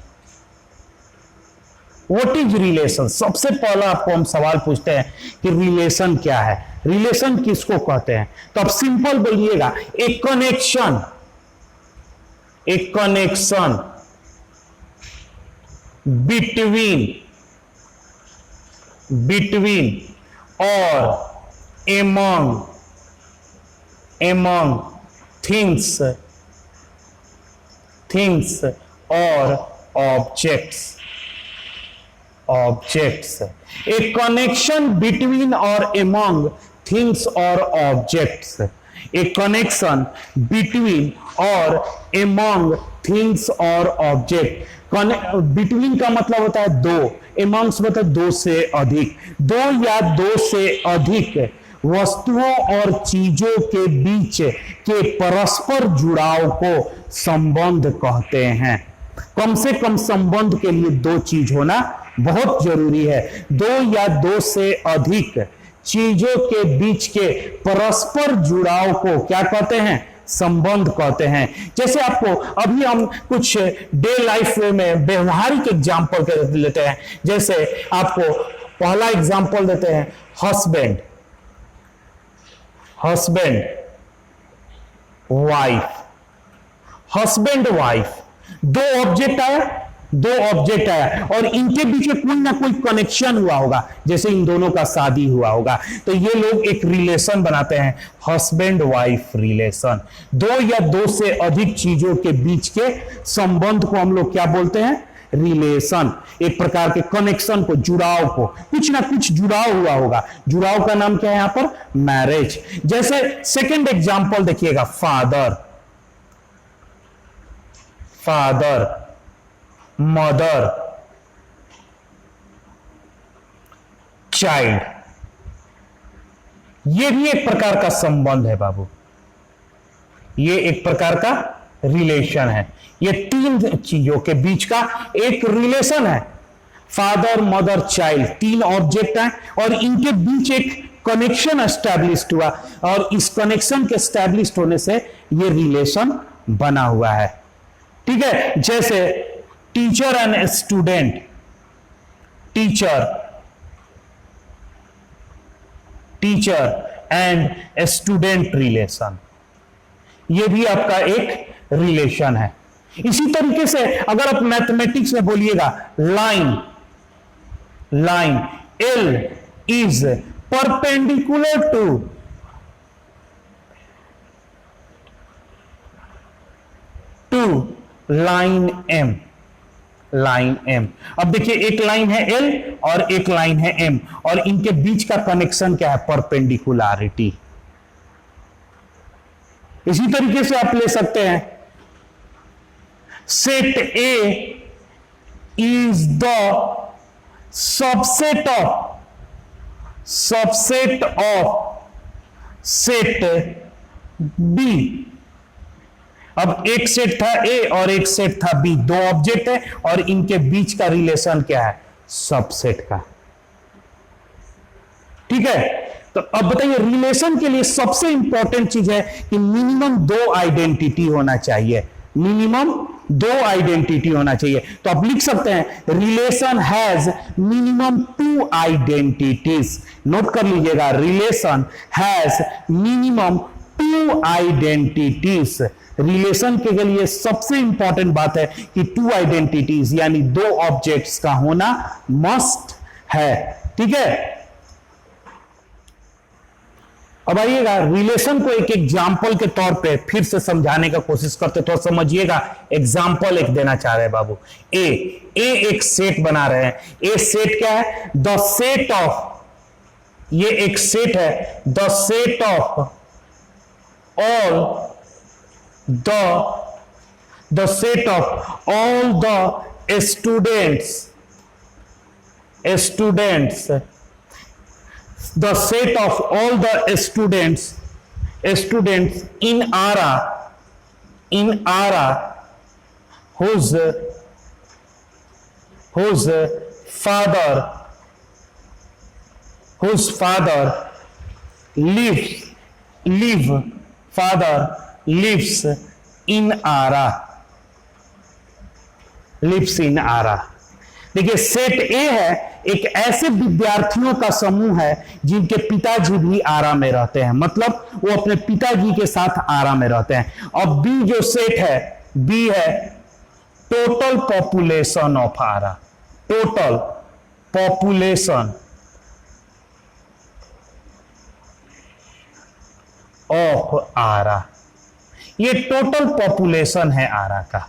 व्हाट इज रिलेशन। सबसे पहला आपको हम सवाल पूछते हैं कि रिलेशन क्या है, रिलेशन किसको कहते हैं। तो आप सिंपल बोलिएगा, एक कनेक्शन, एक कनेक्शन बिटवीन और एमंग थिंग्स और ऑब्जेक्ट्स। ए कनेक्शन बिटवीन और एमंग थिंग्स और ऑब्जेक्ट्स, ए कनेक्शन बिटवीन और एमंग थिंग्स और ऑब्जेक्ट। बिटवीन का मतलब होता है दो, एमंग्स मतलब दो से अधिक, दो या दो से अधिक वस्तुओं और चीजों के बीच के परस्पर जुड़ाव को संबंध कहते हैं। कम से कम संबंध के लिए दो चीज होना बहुत जरूरी है, दो या दो से अधिक चीजों के बीच के परस्पर जुड़ाव को क्या कहते हैं, संबंध कहते हैं। जैसे आपको अभी हम कुछ डे लाइफ में व्यवहारिक एग्जाम्पल लेते हैं। जैसे आपको पहला एग्जाम्पल देते हैं, husband, husband wife, husband wife, दो ऑब्जेक्ट आया और इनके बीच में कोई ना कोई कनेक्शन हुआ होगा, जैसे इन दोनों का शादी हुआ होगा, तो ये लोग एक रिलेशन बनाते हैं, हस्बैंड वाइफ रिलेशन। दो या दो से अधिक चीजों के बीच के संबंध को हम लोग क्या बोलते हैं, रिलेशन। एक प्रकार के कनेक्शन को, जुड़ाव को, कुछ ना कुछ जुड़ाव हुआ होगा, जुड़ाव का नाम क्या है यहां पर, मैरिज। जैसे सेकंड एग्जांपल देखिएगा, फादर, फादर, मदर, चाइल्ड, ये भी एक प्रकार का संबंध है बाबू, ये एक प्रकार का रिलेशन है। ये तीन चीजों के बीच का एक रिलेशन है। फादर, मदर, चाइल्ड, तीन ऑब्जेक्ट हैं और इनके बीच एक कनेक्शन एस्टैब्लिश्ड हुआ और इस कनेक्शन के एस्टैब्लिश्ड होने से ये रिलेशन बना हुआ है। ठीक है, जैसे teacher and student, teacher and student relation, ये भी आपका एक रिलेशन है। इसी तरीके से अगर आप मैथमेटिक्स में बोलिएगा, line, line, L is perpendicular to line M, line M. अब देखिए एक लाइन है एल और एक लाइन है एम और इनके बीच का कनेक्शन क्या है, परपेंडिकुलरिटी। इसी तरीके से आप ले सकते हैं, set A is the subset of set B. अब एक सेट था ए और एक सेट था बी, दो ऑब्जेक्ट है और इनके बीच का रिलेशन क्या है, सबसेट का। ठीक है, तो अब बताइए रिलेशन के लिए सबसे इंपॉर्टेंट चीज है कि मिनिमम दो आइडेंटिटी होना चाहिए, मिनिमम दो आइडेंटिटी होना चाहिए। तो आप लिख सकते हैं, relation has minimum two identities. Note कर लीजिएगा, relation has minimum two identities. Relation के लिए सबसे इंपॉर्टेंट बात है कि टू आइडेंटिटीज यानी दो ऑब्जेक्ट्स का होना मस्ट है। ठीक है, अब आइएगा रिलेशन को एक एग्जाम्पल के तौर पे फिर से समझाने का कोशिश करते, तो समझिएगा। एग्जाम्पल एक देना चाह रहे हैं बाबू, ए एक सेट बना रहे हैं। ए सेट क्या है, द सेट ऑफ, ये एक सेट है, the set of all the set of all the students, the set of all the students in Ara whose father lives in Ara। देखिए सेट ए है, एक ऐसे विद्यार्थियों का समूह है जिनके पिताजी भी आरा में रहते हैं, मतलब वो अपने पिताजी के साथ आरा में रहते हैं। और बी जो सेट है, बी है total population of Arrah, total population of Arrah, ये टोटल पॉपुलेशन है आरा का।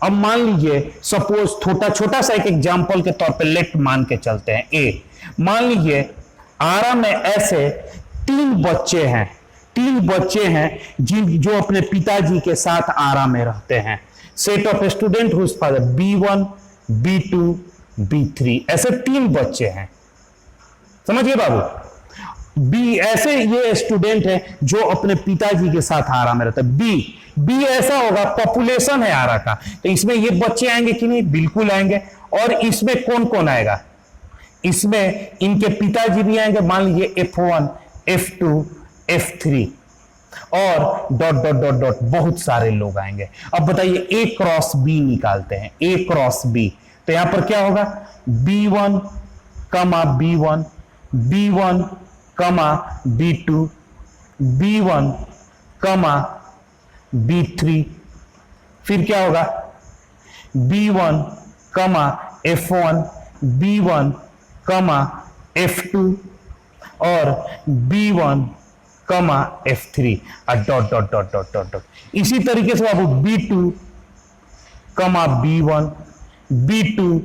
अब मान लीजिए सपोज छोटा सा एक एग्जांपल के तौर पे लेट मान के चलते हैं। ए मान लीजिए आरा में ऐसे तीन बच्चे हैं जो अपने पिताजी के साथ आरा में रहते हैं। Set of student whose father B1 B2 B3, ऐसे तीन बच्चे हैं, समझिए बाबू। बी ऐसे ये स्टूडेंट है जो अपने पिताजी के साथ आरा में रहता है। बी ऐसा होगा, पॉपुलेशन है आरा का, तो इसमें ये बच्चे आएंगे कि नहीं, बिल्कुल आएंगे। और इसमें कौन कौन आएगा, इसमें इनके पिताजी भी आएंगे, मान लीजिए F1, F2, F3 और डॉट डॉट डॉट डॉट बहुत सारे लोग आएंगे। अब बताइए A क्रॉस B निकालते हैं, A क्रॉस B, तो यहां पर क्या होगा, B1 कमा B1, B1 कमा B2, B1 कमा B3, फिर क्या होगा, B1 कमा F1, B1 कमा F2 और B1 कमा F3 और dot dot dot dot dot dot. इसी तरीके से बाबू B2 कमा B1, B2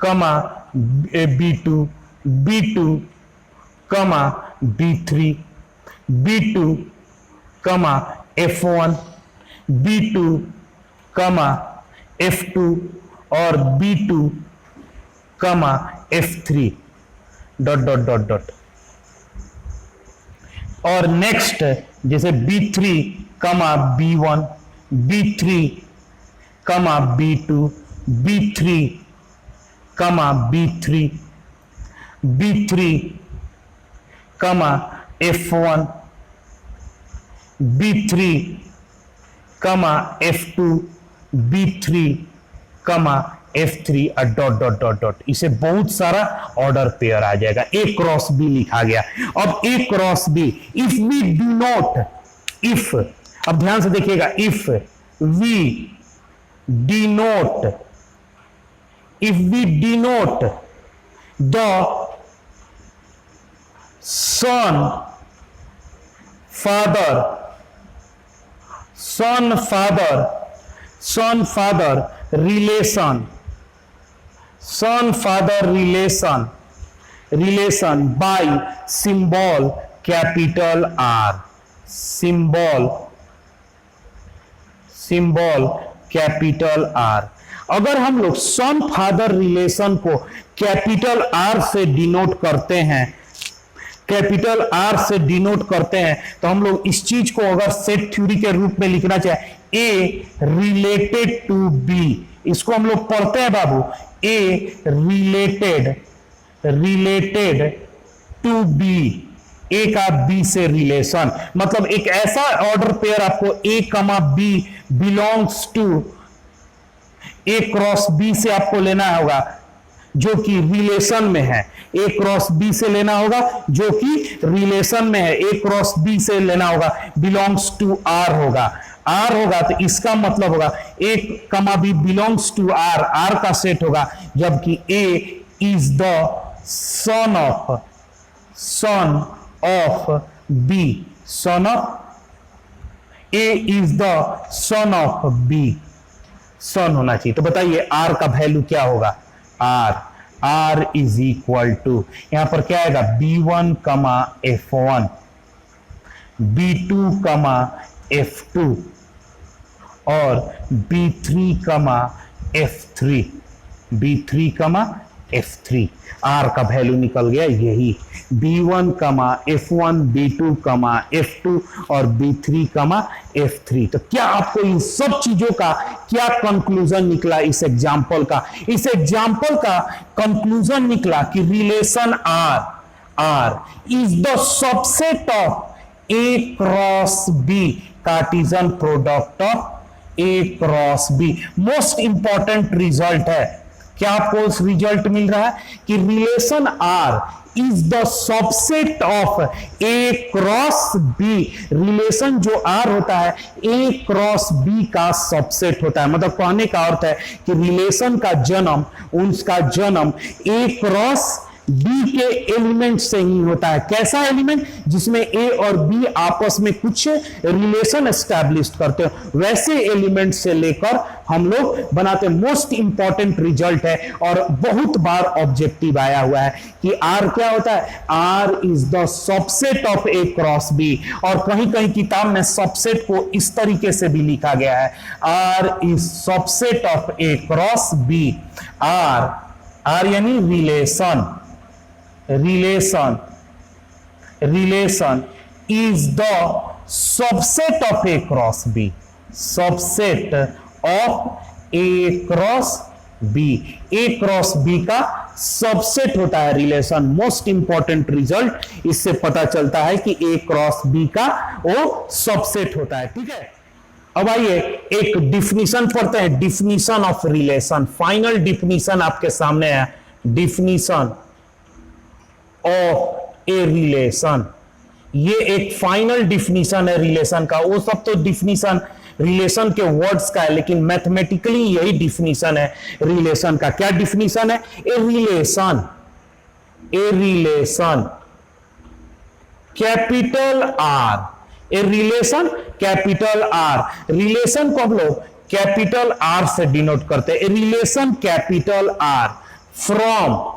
कमा B2, B2 कमा B3, B2 कमा F1, B2 कमा F2 और B2 कमा F3 dot dot dot dot. और नेक्स्ट जैसे B3 कमा B1, B3 कमा B2, B3 कमा B3, B3 कमा F1, B3 कमा F2, B3 कमा F3 और डॉट डॉट डॉट डॉट। इसे बहुत सारा ऑर्डर पेयर आ जाएगा। A क्रॉस B लिखा गया। अब A cross B, if we do not, if, अब ध्यान से देखिएगा, if we denote, if we denote the son father, son father, son father relation, son father relation, relation by symbol capital R, symbol, symbol capital R। अगर हम लोग सन father relation को capital R से denote करते हैं, capital R से denote करते हैं, तो हम लोग इस चीज को अगर सेट थ्योरी के रूप में लिखना चाहे, A रिलेटेड टू B, इसको हम लोग पढ़ते हैं बाबू, A related, related to B, A का B से रिलेशन, मतलब एक ऐसा ऑर्डर पेयर आपको A comma B belongs to A cross B से आपको लेना होगा जो कि रिलेशन में है, A क्रॉस B से लेना होगा जो कि रिलेशन में है, A क्रॉस B से लेना होगा, बिलोंग्स टू R होगा, R होगा तो इसका मतलब होगा A comma B belongs to R, R का सेट होगा, जबकि A is the son of, son of B, son of, A is the son of B, son होना चाहिए। तो बताइए R का वैल्यू क्या होगा, R इज इक्वल टू, यहां पर क्या आएगा, B1 कमा F1, B2 कमा F2 और B3 कमा F3, B3 कमा F3। R का वैल्यू निकल गया यही, B1 कमा F1, B2 कमा F2 और B3 कमा F3। तो क्या आपको इन सब चीजों का क्या कंक्लूजन निकला इस एग्जाम्पल का? इस एग्जाम्पल का कंक्लूजन निकला कि relation R is the subset of A cross B, Cartesian product of A cross B। Most important result है, क्या आपको रिजल्ट मिल रहा है कि relation R is the subset of A cross B। Relation जो R होता है A क्रॉस B का सबसेट होता है, मतलब कहने का अर्थ है कि रिलेशन का जन्म, उसका जन्म A क्रॉस B के एलिमेंट से ही होता है। कैसा एलिमेंट? जिसमें A और B आपस में कुछ रिलेशन एस्टैब्लिश करते हो, वैसे एलिमेंट से लेकर हम लोग बनाते हैं। मोस्ट इंपॉर्टेंट रिजल्ट है और बहुत बार ऑब्जेक्टिव आया हुआ है कि R क्या होता है, R is the subset of A cross B। और कहीं कहीं किताब में सबसेट को इस तरीके से भी लिखा गया है, R is subset of A cross B। R यानी relation, relation, relation is the subset of A cross B, subset of A cross B, A cross B का सबसेट होता है रिलेशन। मोस्ट इंपॉर्टेंट रिजल्ट इससे पता चलता है कि ए cross B का वो सबसेट होता है। ठीक है, अब आइए एक डिफिनीशन पढ़ते हैं, definition of relation. Final definition आपके सामने है, डिफिनीशन ऑफ ए रिलेशन। ये एक फाइनल डिफिनीशन है रिलेशन का। वो सब तो डिफिनीशन रिलेशन के वर्ड्स का है, लेकिन मैथमेटिकली यही डिफिनीशन है रिलेशन का। क्या डिफिनीशन है? A relation capital R, A relation capital R. Relation को हम लोग कैपिटल आर से डिनोट करते हैं। A relation capital R from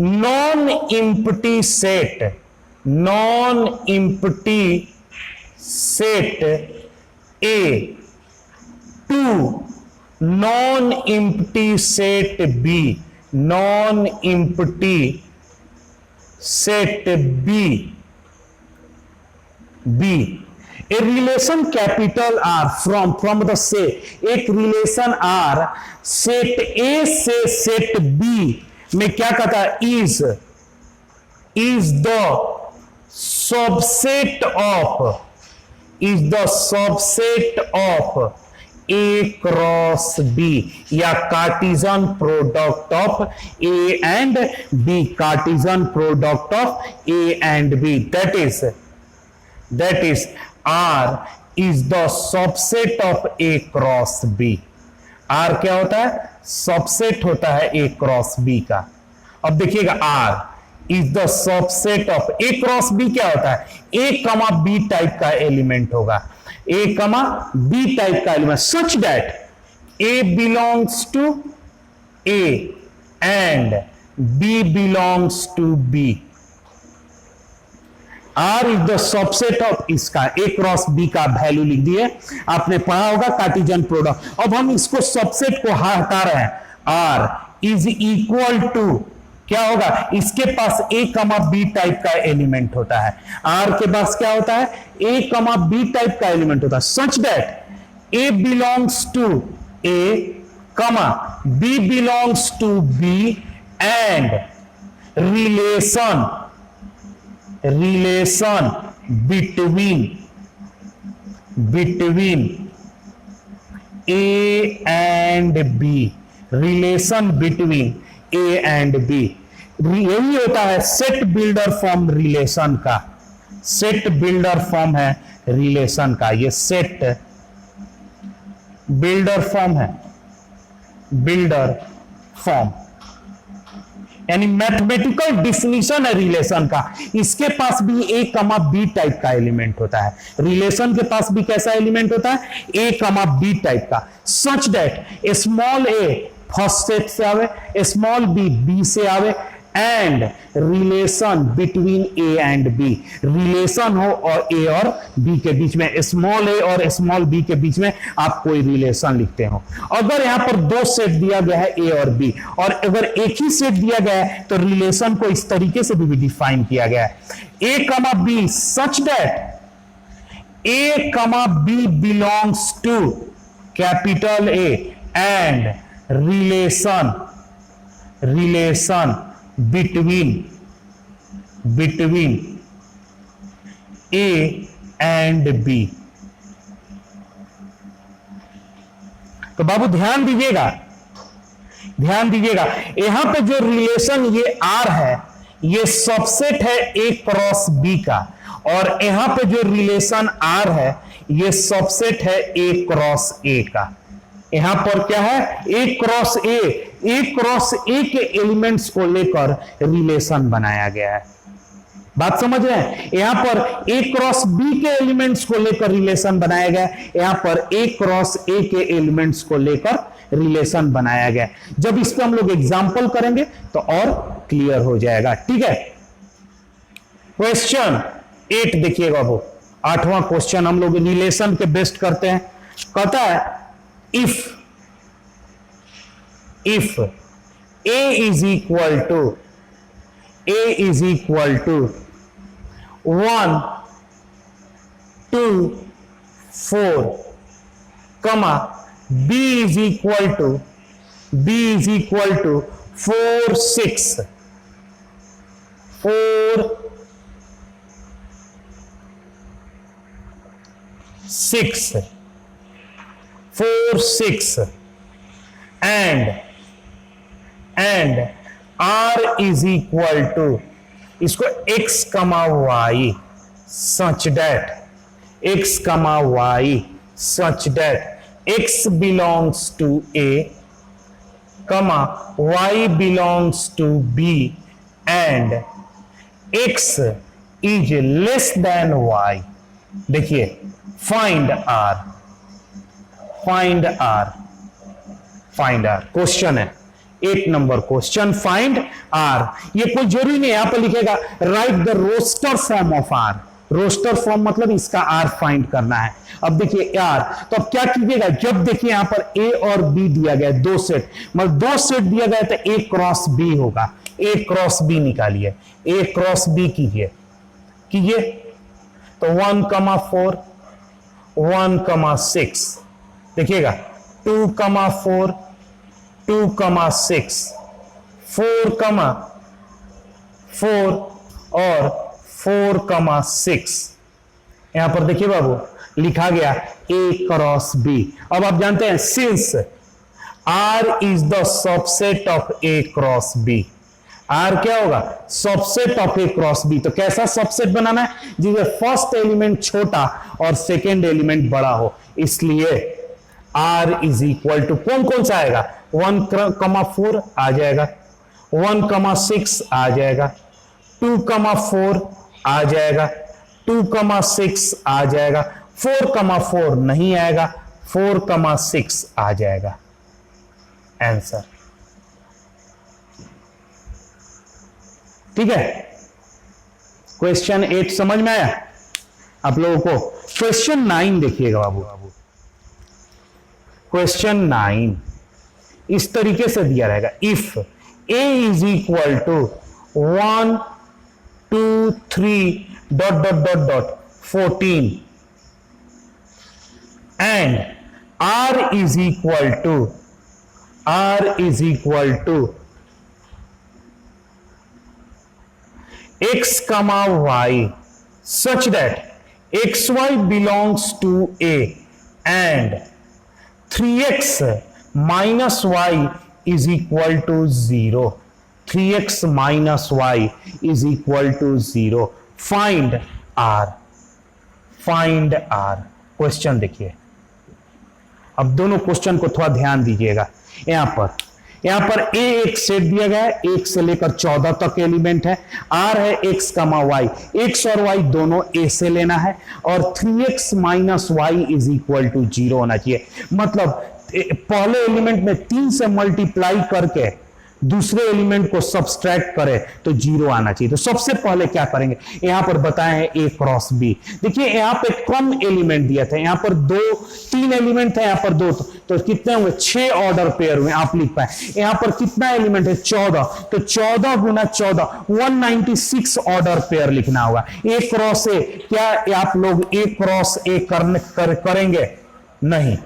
non empty set, non empty set A to non empty set B, non empty set B. A relation capital R from the set, एक relation are set A से set B में क्या कहता है? Is the subset of A cross B, या Cartesian product of A and B, Cartesian product of A and B. That is R is the subset of A cross B. R क्या होता है? Subset होता है ए cross B का। अब देखिएगा, R is the subset of A cross B. क्या होता है? ए कमा बी टाइप का एलिमेंट होगा, ए कमा बी टाइप का element, such that A belongs to A and B belongs to B. R is the subset of इसका, A cross B का value लिख दिए, आपने पढ़ा होगा कार्टिजन प्रोडक्ट। अब हम इसको सबसेट को हटा रहे हैं। आर इज इक्वल टू क्या होगा? इसके पास ए कमा बी टाइप का एलिमेंट होता है। आर के पास क्या होता है? ए कमा बी टाइप का एलिमेंट होता है, such that A belongs to A comma B belongs to B and relation between A and B, relation between A and B. यही होता है सेट बिल्डर फॉर्म रिलेशन का। Set builder form है relation का, ये set builder form है, builder form यानी mathematical definition है रिलेशन का। इसके पास भी ए कमा बी टाइप का एलिमेंट होता है। रिलेशन के पास भी कैसा एलिमेंट होता है? ए कमा बी टाइप का, such that small A first set से आवे, स्मॉल बी बी से आवे, and relation between A and B. Relation हो और ए और बी के बीच में, स्मॉल ए और स्मॉल बी के बीच में आप कोई रिलेशन लिखते हो। अगर यहां पर दो सेट दिया गया है ए और बी, और अगर एक ही सेट दिया गया है तो रिलेशन को इस तरीके से भी डिफाइन किया गया है, A comma B such that A comma B belongs to capital A and relation between A and B। तो बाबू ध्यान दीजिएगा, यहां पे जो रिलेशन ये R है, ये सबसेट है A क्रॉस B का, और यहां पे जो रिलेशन R है ये सबसेट है A क्रॉस A का। यहां पर क्या है? ए क्रॉस ए के एलिमेंट्स को लेकर रिलेशन बनाया गया है। बात समझ रहे हैं? यहां पर ए क्रॉस बी के एलिमेंट्स को लेकर रिलेशन बनाया गया है, यहां पर ए क्रॉस ए के एलिमेंट्स को लेकर रिलेशन बनाया गया है। जब इस पर हम लोग एग्जाम्पल करेंगे तो और क्लियर हो जाएगा। ठीक है, क्वेश्चन 8 देखिएगा वो 8वां क्वेश्चन हम लोग रिलेशन के बेस्ड करते हैं। कहता है if a is equal to 1 2 4 comma b is equal to b is equal to 4 6 4 6 4 6 and r is equal to इसको x कमा y such that x कमा y such that x belongs to a comma y belongs to b and x is less than y। देखिए find r question है 8 number question, find r। ये कोई जरूरी नहीं यहां पर लिखेगा write the roster form of r। Roster form मतलब इसका r फाइंड करना है। अब देखिए r, तो अब क्या कीजिएगा, जब देखिए यहां पर a और b दिया गया है, दो सेट, मतलब दो सेट दिया गया तो a क्रॉस b होगा। a क्रॉस b निकालिए, a क्रॉस b कीजिए तो 1,4 1,6 देखिएगा 2,4 2,6 4,4 और 4,6 यहां पर देखिए बाबू लिखा गया a क्रॉस b। अब आप जानते हैं since r is the subset of a cross b, r क्या होगा, subset of A cross B. तो कैसा सबसेट बनाना है, जिसमें फर्स्ट एलिमेंट छोटा और सेकेंड एलिमेंट बड़ा हो। इसलिए r इज इक्वल टू कौन कौन सा आएगा, 1,4 आ जाएगा, 1,6 आ जाएगा, 2,4 आ जाएगा, 2,6 आ जाएगा, 4,4 नहीं आएगा, 4,6 आ जाएगा आंसर। ठीक है, क्वेश्चन 8 समझ में आया आप लोगों को। क्वेश्चन 9 देखिएगा बाबू, क्वेश्चन 9 इस तरीके से दिया रहेगा, if a is equal to 1 2 3 ... 14 and r is equal to x, y such that xy belongs to a and 3x minus y is equal to 0, 3x minus y is equal to 0, find r। Question देखिए, अब दोनों question को थोड़ा ध्यान दीजिएगा। यहां पर a एक सेट दिया गया है, 1 से लेकर 14 तक एलिमेंट है, r है x, y, x और y दोनों a से लेना है और 3x minus Y is equal to 0 होना चाहिए। मतलब पहले एलिमेंट में 3 से मल्टीप्लाई करके दूसरे एलिमेंट को सब्सट्रैक्ट करें तो 0 आना चाहिए। तो सबसे पहले क्या करेंगे, यहां पर बताए हैं a क्रॉस b। देखिए यहां पे कम एलिमेंट दिया था, यहां पर 3 एलिमेंट थे, यहां पर 2, तो कितने हुए, 6 ऑर्डर पेयर हुए। आप लिख पाए यहां पर कितना एलिमेंट है, 14, तो 14 गुना 14 196 ऑर्डर पेयर लिखना होगा। a क्रॉस a, क्या आप लोग a क्रॉस a करेंगे, नहीं,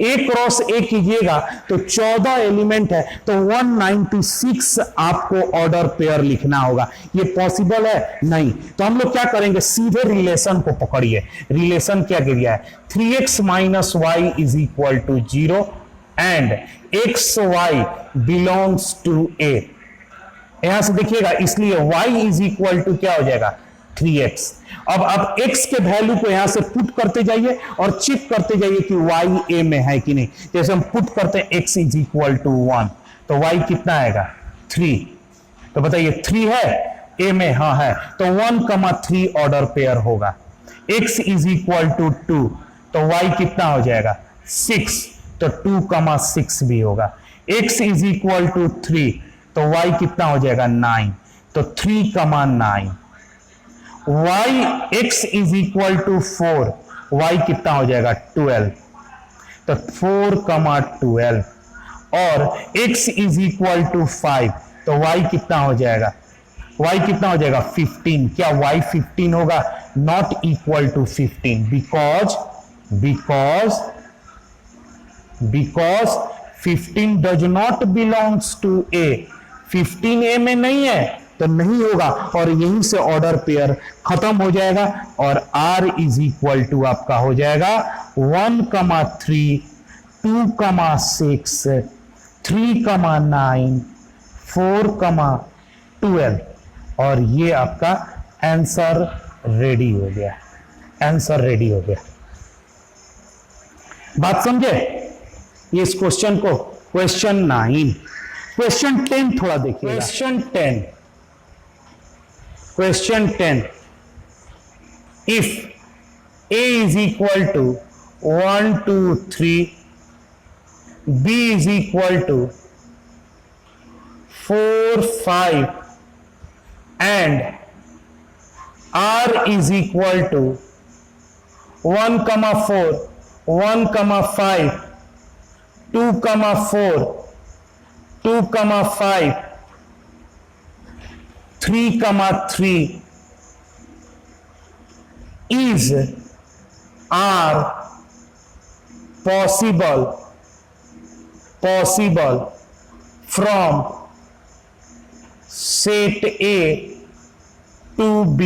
a क्रॉस a कीजिएगा तो 14 एलिमेंट है तो 196 आपको ऑर्डर पेयर लिखना होगा। ये पॉसिबल है, नहीं। तो हम लोग क्या करेंगे, सीधे रिलेशन को पकड़िए। रिलेशन क्या किया है, 3x minus Y is equal to 0 and X Y belongs to a। यहां से देखिएगा, इसलिए y इज इक्वल टू क्या हो जाएगा, 3x। अब x के वैल्यू को यहां से पुट करते जाइए और चेक करते जाइए कि y a में है कि नहीं। जैसे हम पुट करते हैं x इज इक्वल टू 1 तो y कितना आएगा, 3। तो बताइए 3 है a में, हाँ है, तो 1,3 ऑर्डर पेयर होगा। x इज इक्वल टू 2 तो y कितना हो जाएगा, 6, तो 2,6 भी होगा। x इज इक्वल टू 3 तो y कितना हो जाएगा, 9, तो 3,9। x is equal to 4, y कितना हो जाएगा, 12, तो 4,12। और x इज इक्वल टू 5 तो y कितना हो जाएगा, 15। क्या y 15 होगा, not equal to 15 because 15 does not belongs to A, 15 A में नहीं है तो नहीं होगा, और यहीं से ऑर्डर पेयर खत्म हो जाएगा और r इज इक्वल टू आपका हो जाएगा 1,3, 2,6, 3,9, 4,12, और ये आपका आंसर रेडी हो गया, आंसर रेडी हो गया। बात समझे? ये इस क्वेश्चन को, क्वेश्चन 9, क्वेश्चन 10 थोड़ा देखिए। Question 10, if a is equal to 1, 2, 3, b is equal to 4, 5 and r is equal to 1,4, 1,5, 2,4, 2,5, 3,3 is are possible from set A to B।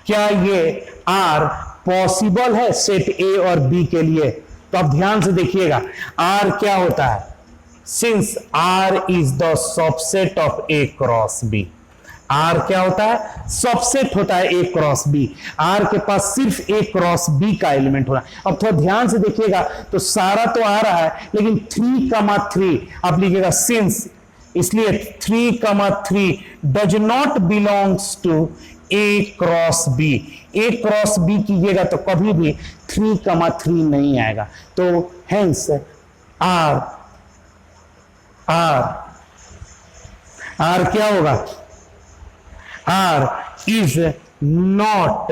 क्या ये R पॉसिबल है सेट A और B के लिए? तो आप ध्यान से देखिएगा, R क्या होता है? Since R is the subset of A cross B, R क्या होता है? सबसेट होता है A क्रॉस B। R के पास सिर्फ A क्रॉस B का एलिमेंट होना। अब थोड़ा ध्यान से देखिएगा, तो सारा तो आ रहा है, लेकिन 3,3 आप लिखिएगा सिंस, इसलिए 3,3 does not belongs to A cross B। A cross B कीजिएगा तो कभी भी 3,3 नहीं आएगा, तो हेंस R क्या होगा? R is not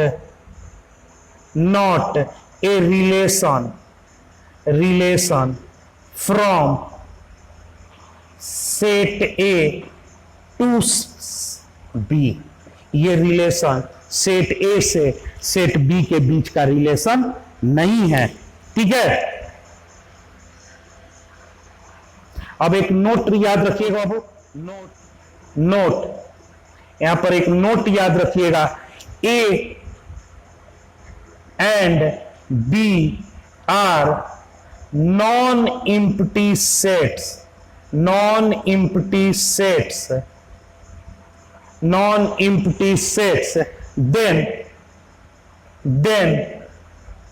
a relation from set A to B। ये रिलेशन सेट A से सेट B के बीच का रिलेशन नहीं है, ठीक है। अब एक नोट याद रखिएगा बाबू, नोट यहां पर एक नोट याद रखिएगा, A and B are non empty sets, then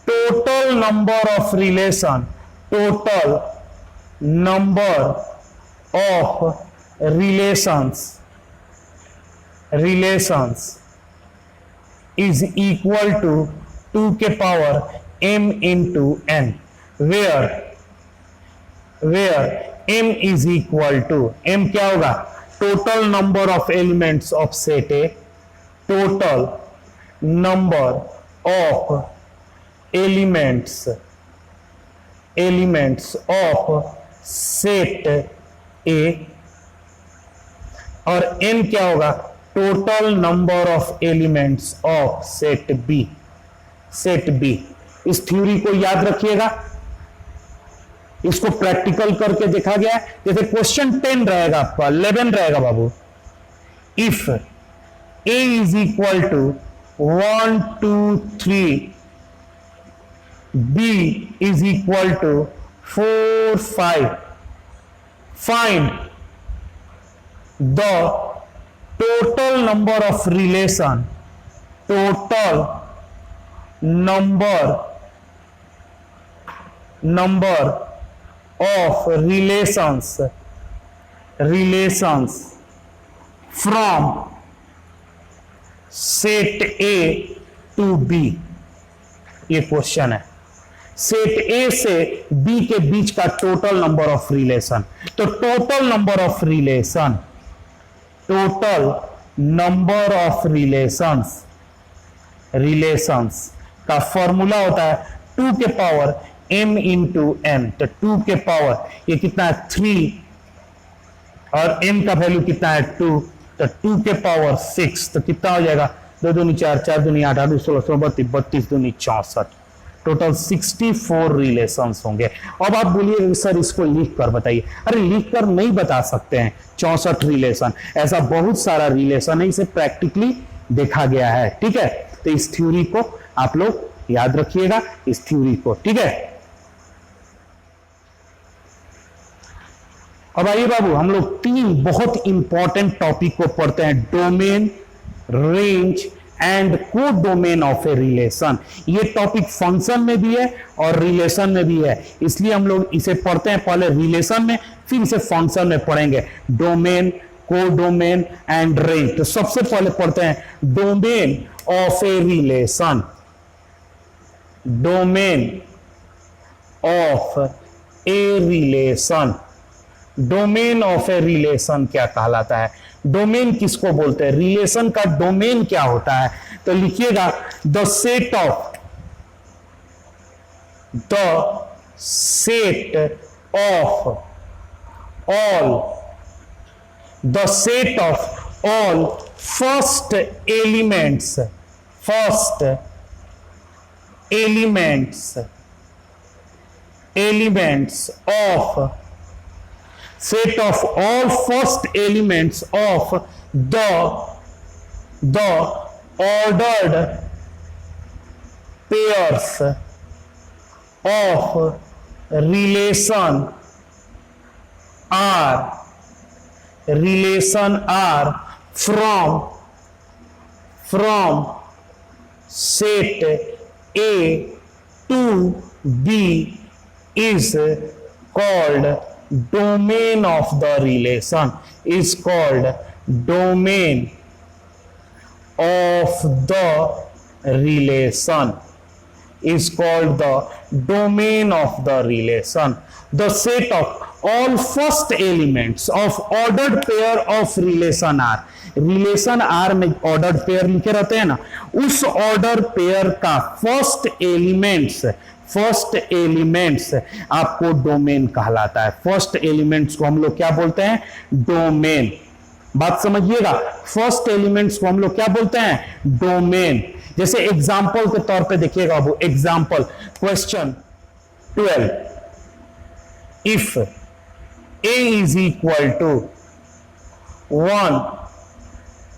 total number of relations is equal to 2 के power m into n, where m is equal to, m क्या होगा? total number of elements of set A, total number of elements of set A, और n क्या होगा? Total number of elements of set B. इस theory को याद रखिएगा, इसको प्रैक्टिकल करके देखा गया है। जैसे क्वेश्चन 10 रहेगा आपका, 11 रहेगा बाबू, if A is equal to 1, 2, 3, B is equal to 4, 5, find the total number of relations from set A to B। ये क्वेश्चन है, सेट A से B के बीच का टोटल नंबर ऑफ रिलेशन। तो टोटल नंबर ऑफ रिलेशंस का formula होता है 2 के पावर m इंटू n। तो 2 के पावर ये कितना है? 3, और m का वैल्यू कितना है? 2, तो 2 के पावर 6, तो कितना हो जाएगा? 2 दूनी 4, 4 दूनी 8, 8 दूनी 16, 32, 32 दूनी 64, टोटल 64 रिलेशंस होंगे। अब आप बोलिए सर इसको लिख कर बताइए, अरे लिख कर नहीं बता सकते हैं 64 रिलेशन, ऐसा बहुत सारा रिलेशन है, इसे प्रैक्टिकली देखा गया है। ठीक है, तो इस थ्योरी को आप लोग याद रखिएगा, इस थ्योरी को। ठीक है, अब आइए बाबू हम लोग 3 बहुत इंपॉर्टेंट टॉपिक को पढ़ते हैं, डोमेन, रेंज एंड को डोमेन ऑफ ए रिलेशन। ये टॉपिक फंक्शन में भी है और रिलेशन में भी है, इसलिए हम लोग इसे पढ़ते हैं पहले रिलेशन में, फिर इसे फंक्शन में पढ़ेंगे। डोमेन, को डोमेन एंड रेंज। तो सबसे पहले पढ़ते हैं domain of a relation. Domain of a relation, domain of a relation क्या कहलाता है, डोमेन किसको बोलते हैं, रिलेशन का डोमेन क्या होता है? तो लिखिएगा the set of all the set of all first elements of set of all first elements of the ordered pairs of relation are from set A to B is called domain of the relation, is called domain of the relation, is called the domain of the relation. The set of all first elements of ordered pair of relation R, relation R में ordered pair लिखे रहते हैं ना, उस order pair का first elements आपको domain कहलाता है। फर्स्ट एलिमेंट्स को हम लोग क्या बोलते हैं, डोमेन। बात समझिएगा, फर्स्ट एलिमेंट्स को हम लोग क्या बोलते हैं, डोमेन। जैसे एग्जांपल के तौर पे देखिएगा वो example question 12, if A is equal to 1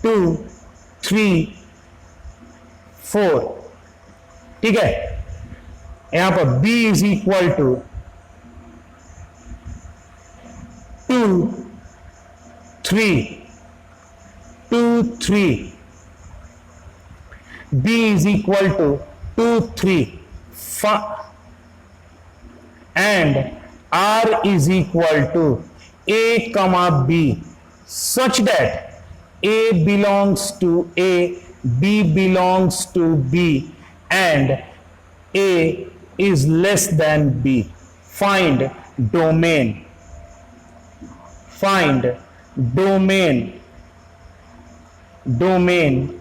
2 3 4, ठीक है, यहां पर B is equal to 2 3 2 3, B is equal to 2 3 and R is equal to A comma B such that A belongs to A, B belongs to B and A is less than B. Find domain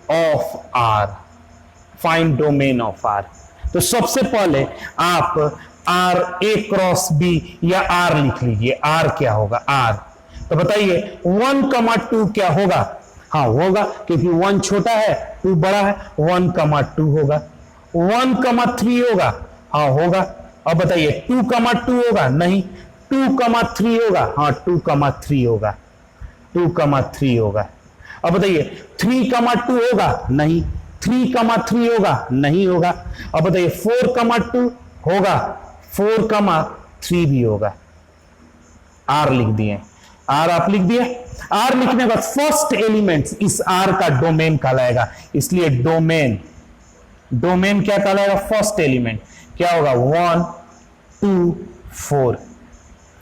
of R. Find domain of R. तो सबसे पहले आप R A cross B या R लिख लीजिए। R क्या होगा, R तो बताइए 1,2 क्या होगा, हाँ होगा, क्योंकि 1 छोटा है 2 बड़ा है, 1,2 होगा। 1,3 होगा, हाँ होगा। अब बताइए 2,2 होगा, नहीं। 2,3 होगा, हाँ 2,3 होगा, 2,3 होगा। अब बताइए 3,2 होगा, नहीं। 3,3 होगा, नहीं होगा। अब बताइए 4,2 होगा, 4,3 भी होगा। R लिख दिए, R आप लिख दिए। R लिखने के बाद फर्स्ट एलिमेंट्स इस R का डोमेन कहलाएगा, इसलिए डोमेन क्या कहलाएगा, फर्स्ट एलिमेंट क्या होगा, 1 2 4।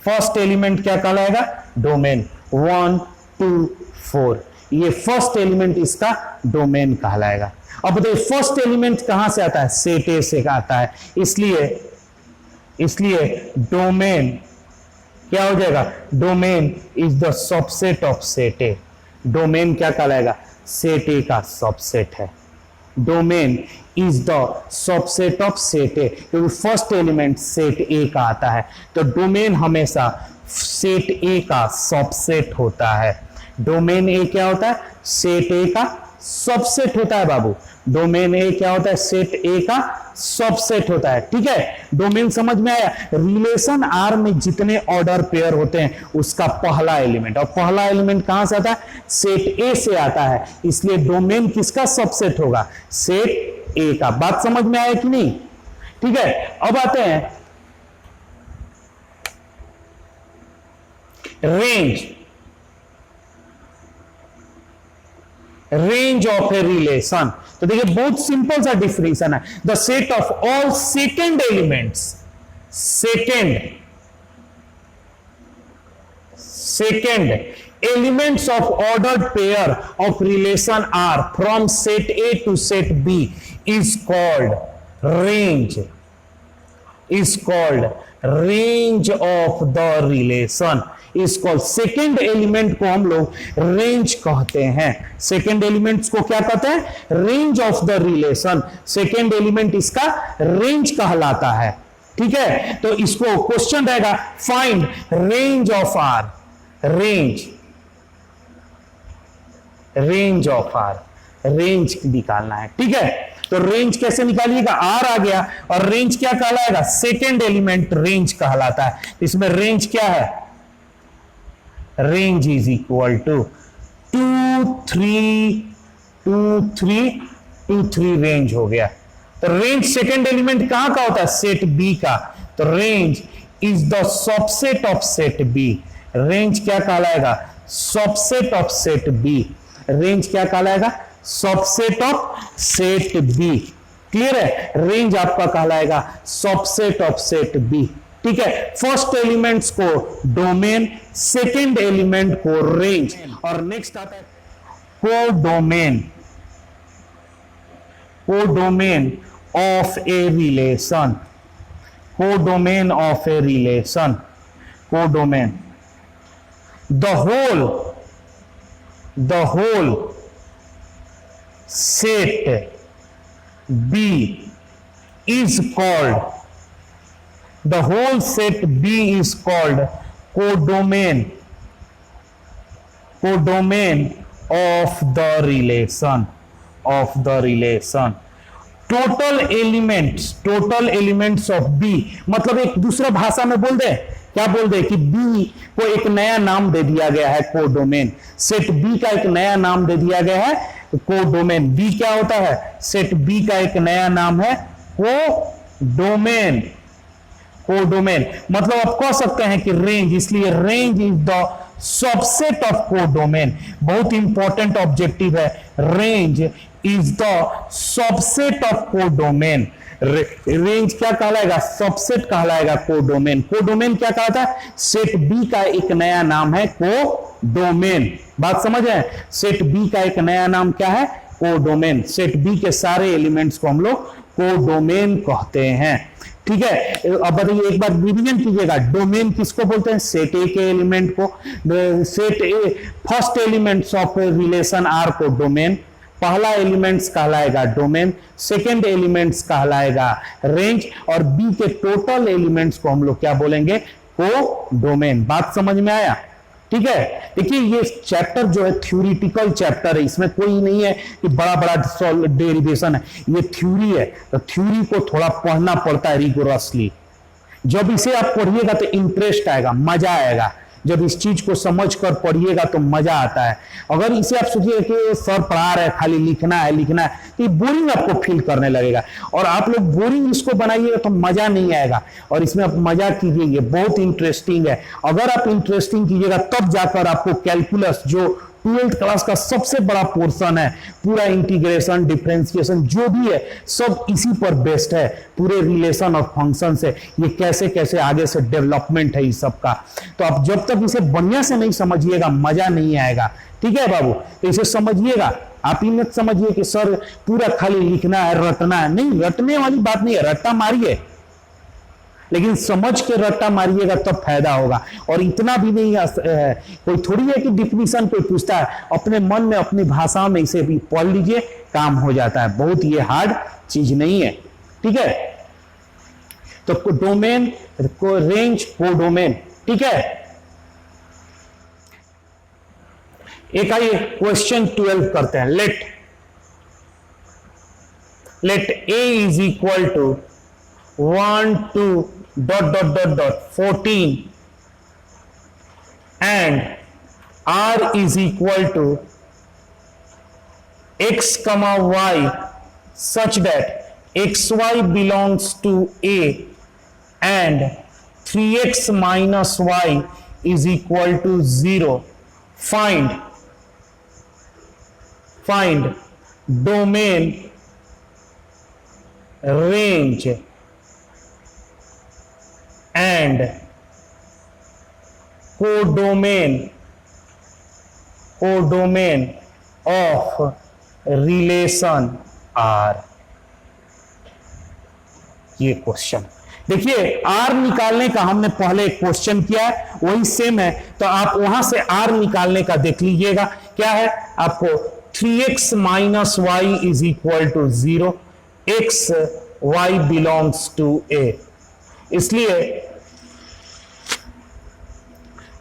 फर्स्ट एलिमेंट क्या कहलाएगा, डोमेन 1 2 4, ये फर्स्ट एलिमेंट इसका डोमेन कहलाएगा। अब बताइए फर्स्ट एलिमेंट कहां से आता है, सेट ए से आता है, इसलिए डोमेन क्या हो जाएगा, domain is the subset of set A. Domain क्या कहलाएगा, सेट ए का सबसेट है। Domain is the subset of set ए, क्योंकि फर्स्ट एलिमेंट सेट ए का आता है, तो डोमेन हमेशा सेट ए का सबसेट होता है। डोमेन ए क्या होता है, सेट ए का सबसेट होता है बाबू। डोमेन ए क्या होता है, सेट ए का सबसेट होता है। ठीक है, डोमेन समझ में आया। रिलेशन आर में जितने ऑर्डर पेयर होते हैं उसका पहला एलिमेंट, और पहला एलिमेंट कहां से आता है, सेट ए से आता है, इसलिए डोमेन किसका सबसेट होगा, सेट ए का। बात समझ में आया कि नहीं? ठीक है, अब आते हैं रेंज ऑफ ए रिलेशन। तो देखिए बहुत सिंपल सा डिफिनेशन है, the set of all second elements of ordered pair of relation R from set A to set B is called range of the relation. इसको सेकेंड एलिमेंट को हम लोग range कहते हैं। सेकेंड एलिमेंट्स को क्या कहते हैं, range of the relation. Second element इसका रेंज कहलाता है। ठीक है, तो इसको क्वेश्चन रहेगा, find range of R, range of R, range निकालना है। ठीक है, तो रेंज कैसे निकालिएगा, आर आ गया, और रेंज क्या कहलाएगा, सेकेंड एलिमेंट रेंज कहलाता है। इसमें रेंज क्या है, range is equal to 2 3 2 3 2 3 range हो गया। तो रेंज सेकेंड एलिमेंट कहां का होता है, सेट बी का। तो range is the subset of set B. Range क्या कहलाएगा, subset of set B. Range क्या कहलाएगा, subset of set B. Clear है, रेंज आपका कहलाएगा सबसेट ऑफ सेट बी। ठीक है, फर्स्ट एलिमेंट्स को डोमेन, सेकेंड एलिमेंट को रेंज, और नेक्स्ट आता है codomain of a relation. Codomain of a relation, codomain, the whole set B is called, the whole set B is called codomain of the relation, total elements of B। मतलब एक दूसरा भाषा में बोल दे, क्या बोल दे कि B को एक नया नाम दे दिया गया है कोडोमेन। सेट B का एक नया नाम दे दिया गया है कोडोमेन। B क्या होता है, सेट B का एक नया नाम है कोडोमेन। कोडोमेन मतलब आप कह सकते हैं कि रेंज, इसलिए range is the subset of codomain. बहुत इंपॉर्टेंट ऑब्जेक्टिव है, range is the subset of codomain. Range क्या कहलाएगा, सबसेट कहलाएगा कोडोमेन। कोडोमेन क्या कहता है, सेट बी का एक नया नाम है कोडोमेन। बात समझ आए, सेट बी का एक नया नाम क्या है, कोडोमेन। सेट बी के सारे एलिमेंट्स को हम लोग कोडोमेन कहते हैं। ठीक है, अब बताइए एक बार रिवीजन कीजिएगा, डोमेन किसको बोलते हैं, सेट ए के एलिमेंट को। Set A first elements of relation R को डोमेन, पहला एलिमेंट्स कहलाएगा डोमेन, सेकेंड एलिमेंट्स कहलाएगा रेंज, और बी के टोटल एलिमेंट्स को हम लोग क्या बोलेंगे, कोडोमेन। बात समझ में आया? ठीक है, देखिए ये चैप्टर जो है थ्योरिटिकल चैप्टर है, इसमें कोई नहीं है कि बड़ा बड़ा डेरिवेशन है, ये थ्योरी है। तो थ्योरी को थोड़ा पढ़ना पड़ता है रिगोरसली। जब इसे आप पढ़िएगा तो इंटरेस्ट आएगा, मजा आएगा। जब इस चीज को समझ कर पढ़िएगा तो मजा आता है। अगर इसे आप सोचिए कि सर पढ़ा रहे खाली लिखना है तो ये बोरिंग आपको फील करने लगेगा, और आप लोग बोरिंग इसको बनाइएगा तो मजा नहीं आएगा। और इसमें आप मजा कीजिए, बहुत इंटरेस्टिंग है। अगर आप इंटरेस्टिंग कीजिएगा तब जाकर आपको कैलकुलस, जो 12th क्लास का सबसे बड़ा पोर्शन है, पूरा इंटीग्रेशन, डिफरेंशिएशन जो भी है सब इसी पर बेस्ड है। पूरे रिलेशन और फंक्शन से ये कैसे कैसे आगे से डेवलपमेंट है इस सब का। तो आप जब तक इसे बढ़िया से नहीं समझिएगा मजा नहीं आएगा। ठीक है बाबू, तो इसे समझिएगा। आप ही मत समझिए कि सर पूरा खाली लिखना है, रटना है। नहीं, रटने वाली बात नहीं है, रट्टा मारिए, लेकिन समझ के रट्टा मारिएगा तब फायदा होगा। और इतना भी नहीं है, कोई थोड़ी है कि डिफिनीशन कोई पूछता है, अपने मन में अपनी भाषा में इसे भी पढ़ लीजिए, काम हो जाता है। बहुत ये हार्ड चीज नहीं है। ठीक है, तो डोमेन को रेंज कोडोमेन। ठीक है, एक आइए क्वेश्चन 12 करते हैं। Let let A is equal to 1 2 dot dot dot dot 14 and R is equal to x comma y such that xy belongs to A and 3x minus y is equal to 0. Find domain, range and codomain of relation R. ये question देखिए, R निकालने का हमने पहले एक question किया है, वही सेम है, तो आप वहां से R निकालने का देख लीजिएगा। क्या है आपको 3x minus Y is equal to 0, x y belongs to A, इसलिए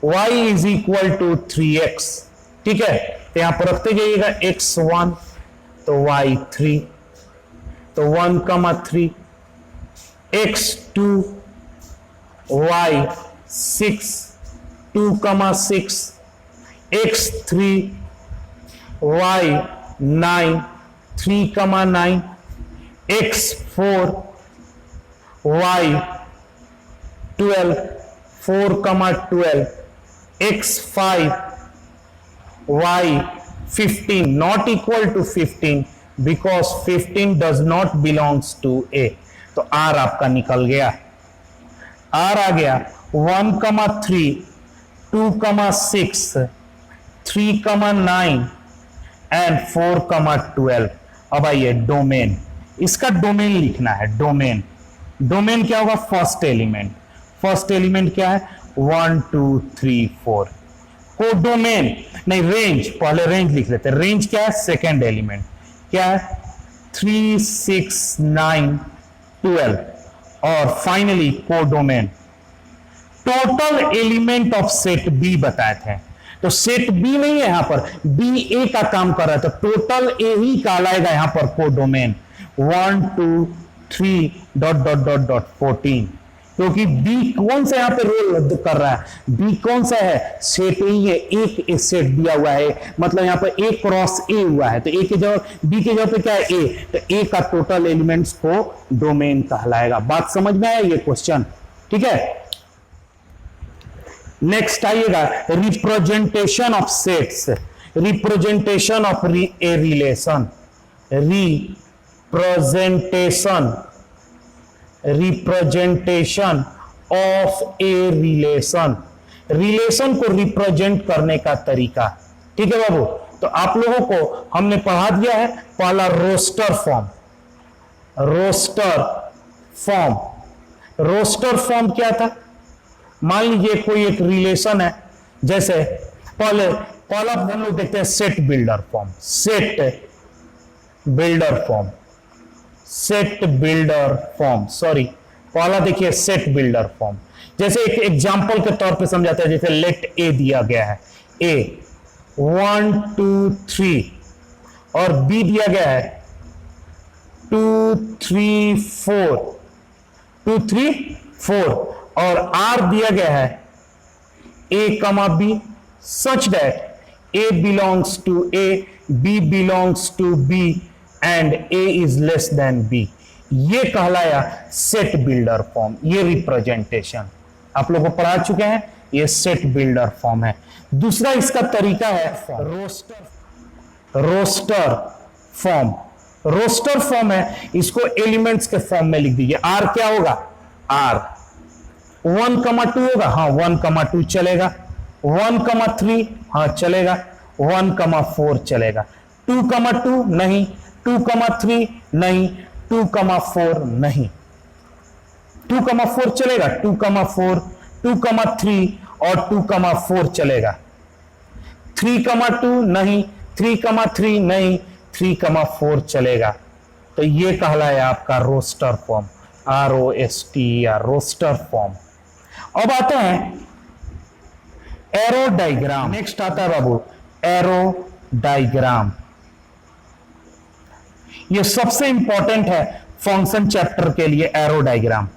y is equal to 3x। ठीक है, तो यहां पर रखते जाइएगा x1 तो y3 तो 1,3, x2 y6 2,6, x3 y9 3,9, x4 y12 4,12, x5 y15 not equal to 15 because 15 does not belongs to A। तो R आपका निकल गया, R आ गया 1,3 2,6 3,9 एंड 4,12। अब आइए डोमेन, इसका डोमेन लिखना है। डोमेन क्या होगा? फर्स्ट एलिमेंट क्या है? 1 2 3 4। कोडोमेन नहीं, रेंज, पहले रेंज लिख लेते हैं। रेंज क्या है? सेकेंड एलिमेंट क्या है? 3 6 9 12। और finally codomain total element of set B बताए थे, तो सेट बी नहीं है यहां पर, बी ए का काम कर रहा है, तो टोटल ए ही कहलाएगा यहां पर codomain. 1 2 3 dot dot dot dot 14, क्योंकि बी कौन सा यहां पे रोल कर रहा है? बी कौन सा है? सेट ही है, एक सेट दिया हुआ है, मतलब यहां पर ए क्रॉस ए हुआ है, तो ए के जगह बी के जगह पे क्या है? ए, तो ए का टोटल एलिमेंट्स को डोमेन कहलाएगा। बात समझ में आया ये क्वेश्चन? ठीक है, नेक्स्ट आइएगा representation of sets, representation of a relation, representation of a relation को रिप्रेजेंट करने का तरीका। ठीक है बाबू, तो आप लोगों को हमने पढ़ा दिया है पहला रोस्टर फॉर्म क्या था? मान लीजिए कोई एक रिलेशन है, जैसे पहला हम लोग देखते हैं सेट बिल्डर फॉर्म, सॉरी, पहला देखिए सेट बिल्डर फॉर्म। जैसे एक एग्जांपल के तौर पे समझाते हैं, जैसे लेट ए दिया गया है, ए 1 2 3 और बी दिया गया है 2 3 4 और आर दिया गया है A comma B such that A belongs to A, B belongs to B and A is less than B. ये कहलाया सेट बिल्डर फॉर्म। ये रिप्रेजेंटेशन आप लोगों को पढ़ा चुके हैं, ये सेट बिल्डर फॉर्म है। दूसरा इसका तरीका है रोस्टर फॉर्म है, इसको एलिमेंट्स के फॉर्म में लिख दीजिए। आर क्या होगा? आर 1,2 होगा, हाँ 1,2 चलेगा, 1,3 हाँ चलेगा, 1,4 चलेगा, 2,2 नहीं, 2,3 नहीं, 2,4 नहीं, 2,4 चलेगा, 2,4 2,3 और 2,4 चलेगा, 3,2 नहीं, 3,3 नहीं, 3,4 चलेगा। तो ये कहलाया आपका रोस्टर फॉर्म, ROST या रोस्टर फॉर्म। अब आते हैं एरो डायग्राम। नेक्स्ट आता है बाबू एरो डायग्राम। ये सबसे इंपॉर्टेंट है फंक्शन चैप्टर के लिए, एरो डायग्राम।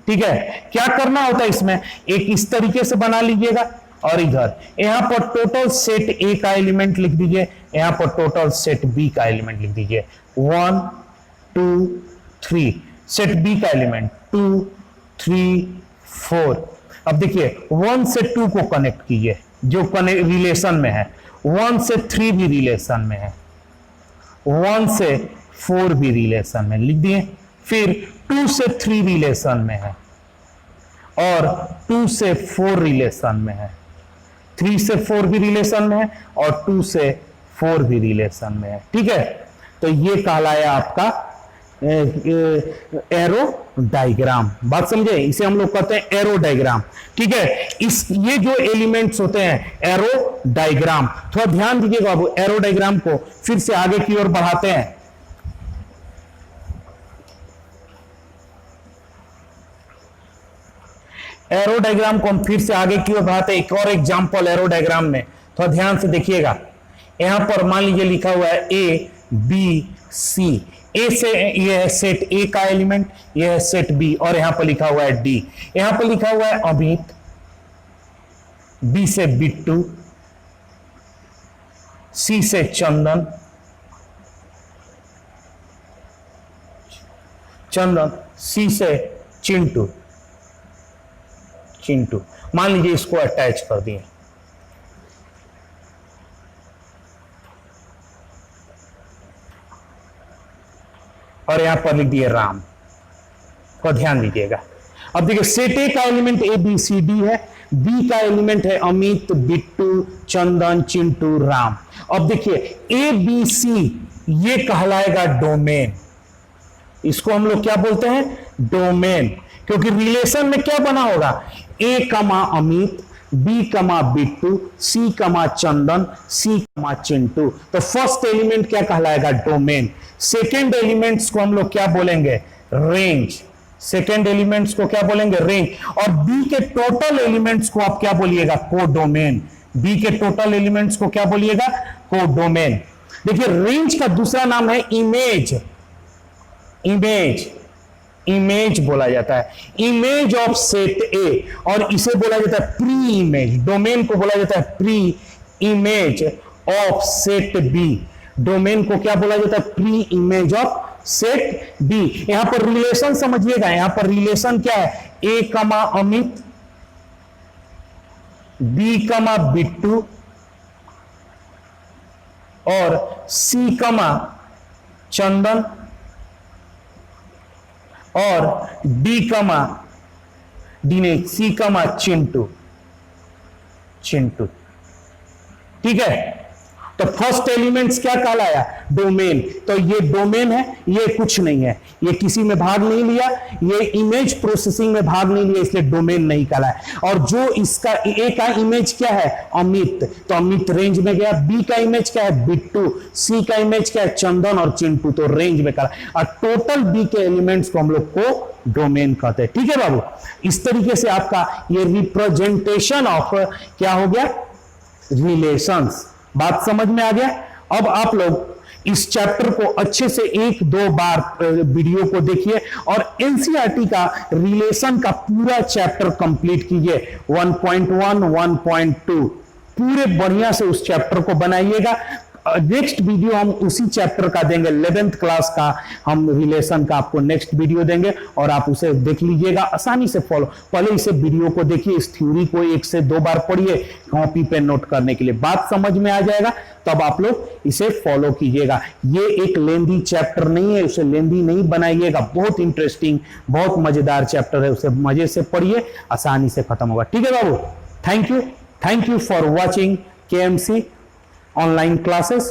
ठीक है, क्या करना होता है इसमें, एक इस तरीके से बना लीजिएगा और इधर यहां पर टोटल सेट ए का एलिमेंट लिख दीजिए, यहां पर टोटल सेट बी का एलिमेंट लिख दीजिए। 1 2 3 सेट बी का एलिमेंट 2 3 4। अब देखिए 1 से 2 को कनेक्ट कीजिए जो रिलेशन में है, 1 से 3 भी रिलेशन में है, 1 से 4 भी रिलेशन में लिख दिए, फिर 2 से 3 रिलेशन में है और 2 से 4 रिलेशन में है, 3 से 4 भी रिलेशन में है और 2 से 4 भी रिलेशन में है। ठीक है, तो ये कहलाया आपका एरो डायग्राम। बात समझे, इसे हम लोग कहते हैं एरो डायग्राम। ठीक है, ये जो एलिमेंट्स होते हैं एरो डायग्राम, थोड़ा ध्यान दीजिएगा बाबू, एरो डायग्राम को फिर से आगे की ओर बढ़ाते हैं। एरो डायग्राम को हम फिर से आगे की ओर बढ़ाते हैं। एक और एग्जांपल एरो डायग्राम में, थोड़ा ध्यान से देखिएगा। यहां पर मान लीजिए लिखा हुआ है ए बी सी, ए से ये है सेट ए का एलिमेंट, ये है सेट बी, और यहां पर लिखा हुआ है डी। यहां पर लिखा हुआ है अमित, बी से बिट्टू, सी से चंदन, सी से चिंटू, मान लीजिए इसको अटैच कर दिए। और यहां पर लिख दिए राम, को ध्यान दीजिएगा। अब देखिए सेट ए का element A B C D है, बी का एलिमेंट है अमित, बिट्टू, चंदन, चिंटू, राम। अब देखिए ए बी सी ये कहलाएगा डोमेन, इसको हम लोग क्या बोलते हैं, डोमेन, क्योंकि रिलेशन में क्या बना होगा, ए कमा अमित, बी कमा बिट्टू, सी कमा चंदन, सी कमा चिंटू। तो फर्स्ट एलिमेंट क्या कहलाएगा, डोमेन। सेकेंड एलिमेंट्स को हम लोग क्या बोलेंगे, रेंज। सेकेंड एलिमेंट्स को क्या बोलेंगे, रेंज। और बी के टोटल एलिमेंट्स को आप क्या बोलिएगा, कोडोमेन। बी के टोटल एलिमेंट्स को क्या बोलिएगा, कोडोमेन। देखिए रेंज का दूसरा नाम है इमेज, इमेज बोला जाता है, इमेज ऑफ सेट ए, और इसे बोला जाता है प्री इमेज। डोमेन को बोला जाता है pre image of set B. Domain को क्या बोला जाता है, pre image of set B. यहां पर रिलेशन समझिएगा, यहां पर रिलेशन क्या है, ए कमा अमित, बी कमा बिट्टू और सी कमा चंदन और डी कमा सी कमा चिंटू। ठीक है, तो फर्स्ट एलिमेंट्स क्या कहलाया, डोमेन। तो ये डोमेन है, ये कुछ नहीं है, ये किसी में भाग नहीं लिया, ये इमेज प्रोसेसिंग में भाग नहीं लिया, इसलिए डोमेन नहीं कहलाया। और जो इसका ए का इमेज क्या है, अमित, तो अमित रेंज में गया। बी का इमेज क्या है, बिट्टू। सी का इमेज क्या है, चंदन और चिंटू, तो रेंज में कहलाया। और टोटल बी के एलिमेंट्स को हम लोग को डोमेन कहते हैं। ठीक है बाबू, इस तरीके से आपका ये रिप्रेजेंटेशन ऑफ क्या हो गया, रिलेशंस। बात समझ में आ गया। अब आप लोग इस चैप्टर को अच्छे से 1-2 बार वीडियो को देखिए और एनसीईआरटी का रिलेशन का पूरा चैप्टर कंप्लीट कीजिए। 1.1, 1.2 पूरे बढ़िया से उस चैप्टर को बनाइएगा। नेक्स्ट वीडियो हम उसी चैप्टर का देंगे, 11th क्लास का हम रिलेशन का आपको नेक्स्ट वीडियो देंगे और आप उसे देख लीजिएगा, आसानी से फॉलो। पहले इसे वीडियो को देखिए, इस थ्योरी को 1 से 2 बार पढ़िए कॉपी पे नोट करने के लिए, बात समझ में आ जाएगा, तब आप लोग इसे फॉलो कीजिएगा। ये एक लेंदी चैप्टर नहीं है, उसे लेंदी नहीं बनाइएगा, बहुत इंटरेस्टिंग, बहुत मजेदार चैप्टर है, उसे मजे से पढ़िए, आसानी से खत्म होगा। ठीक है बाबू, thank you for watching KMC online classes.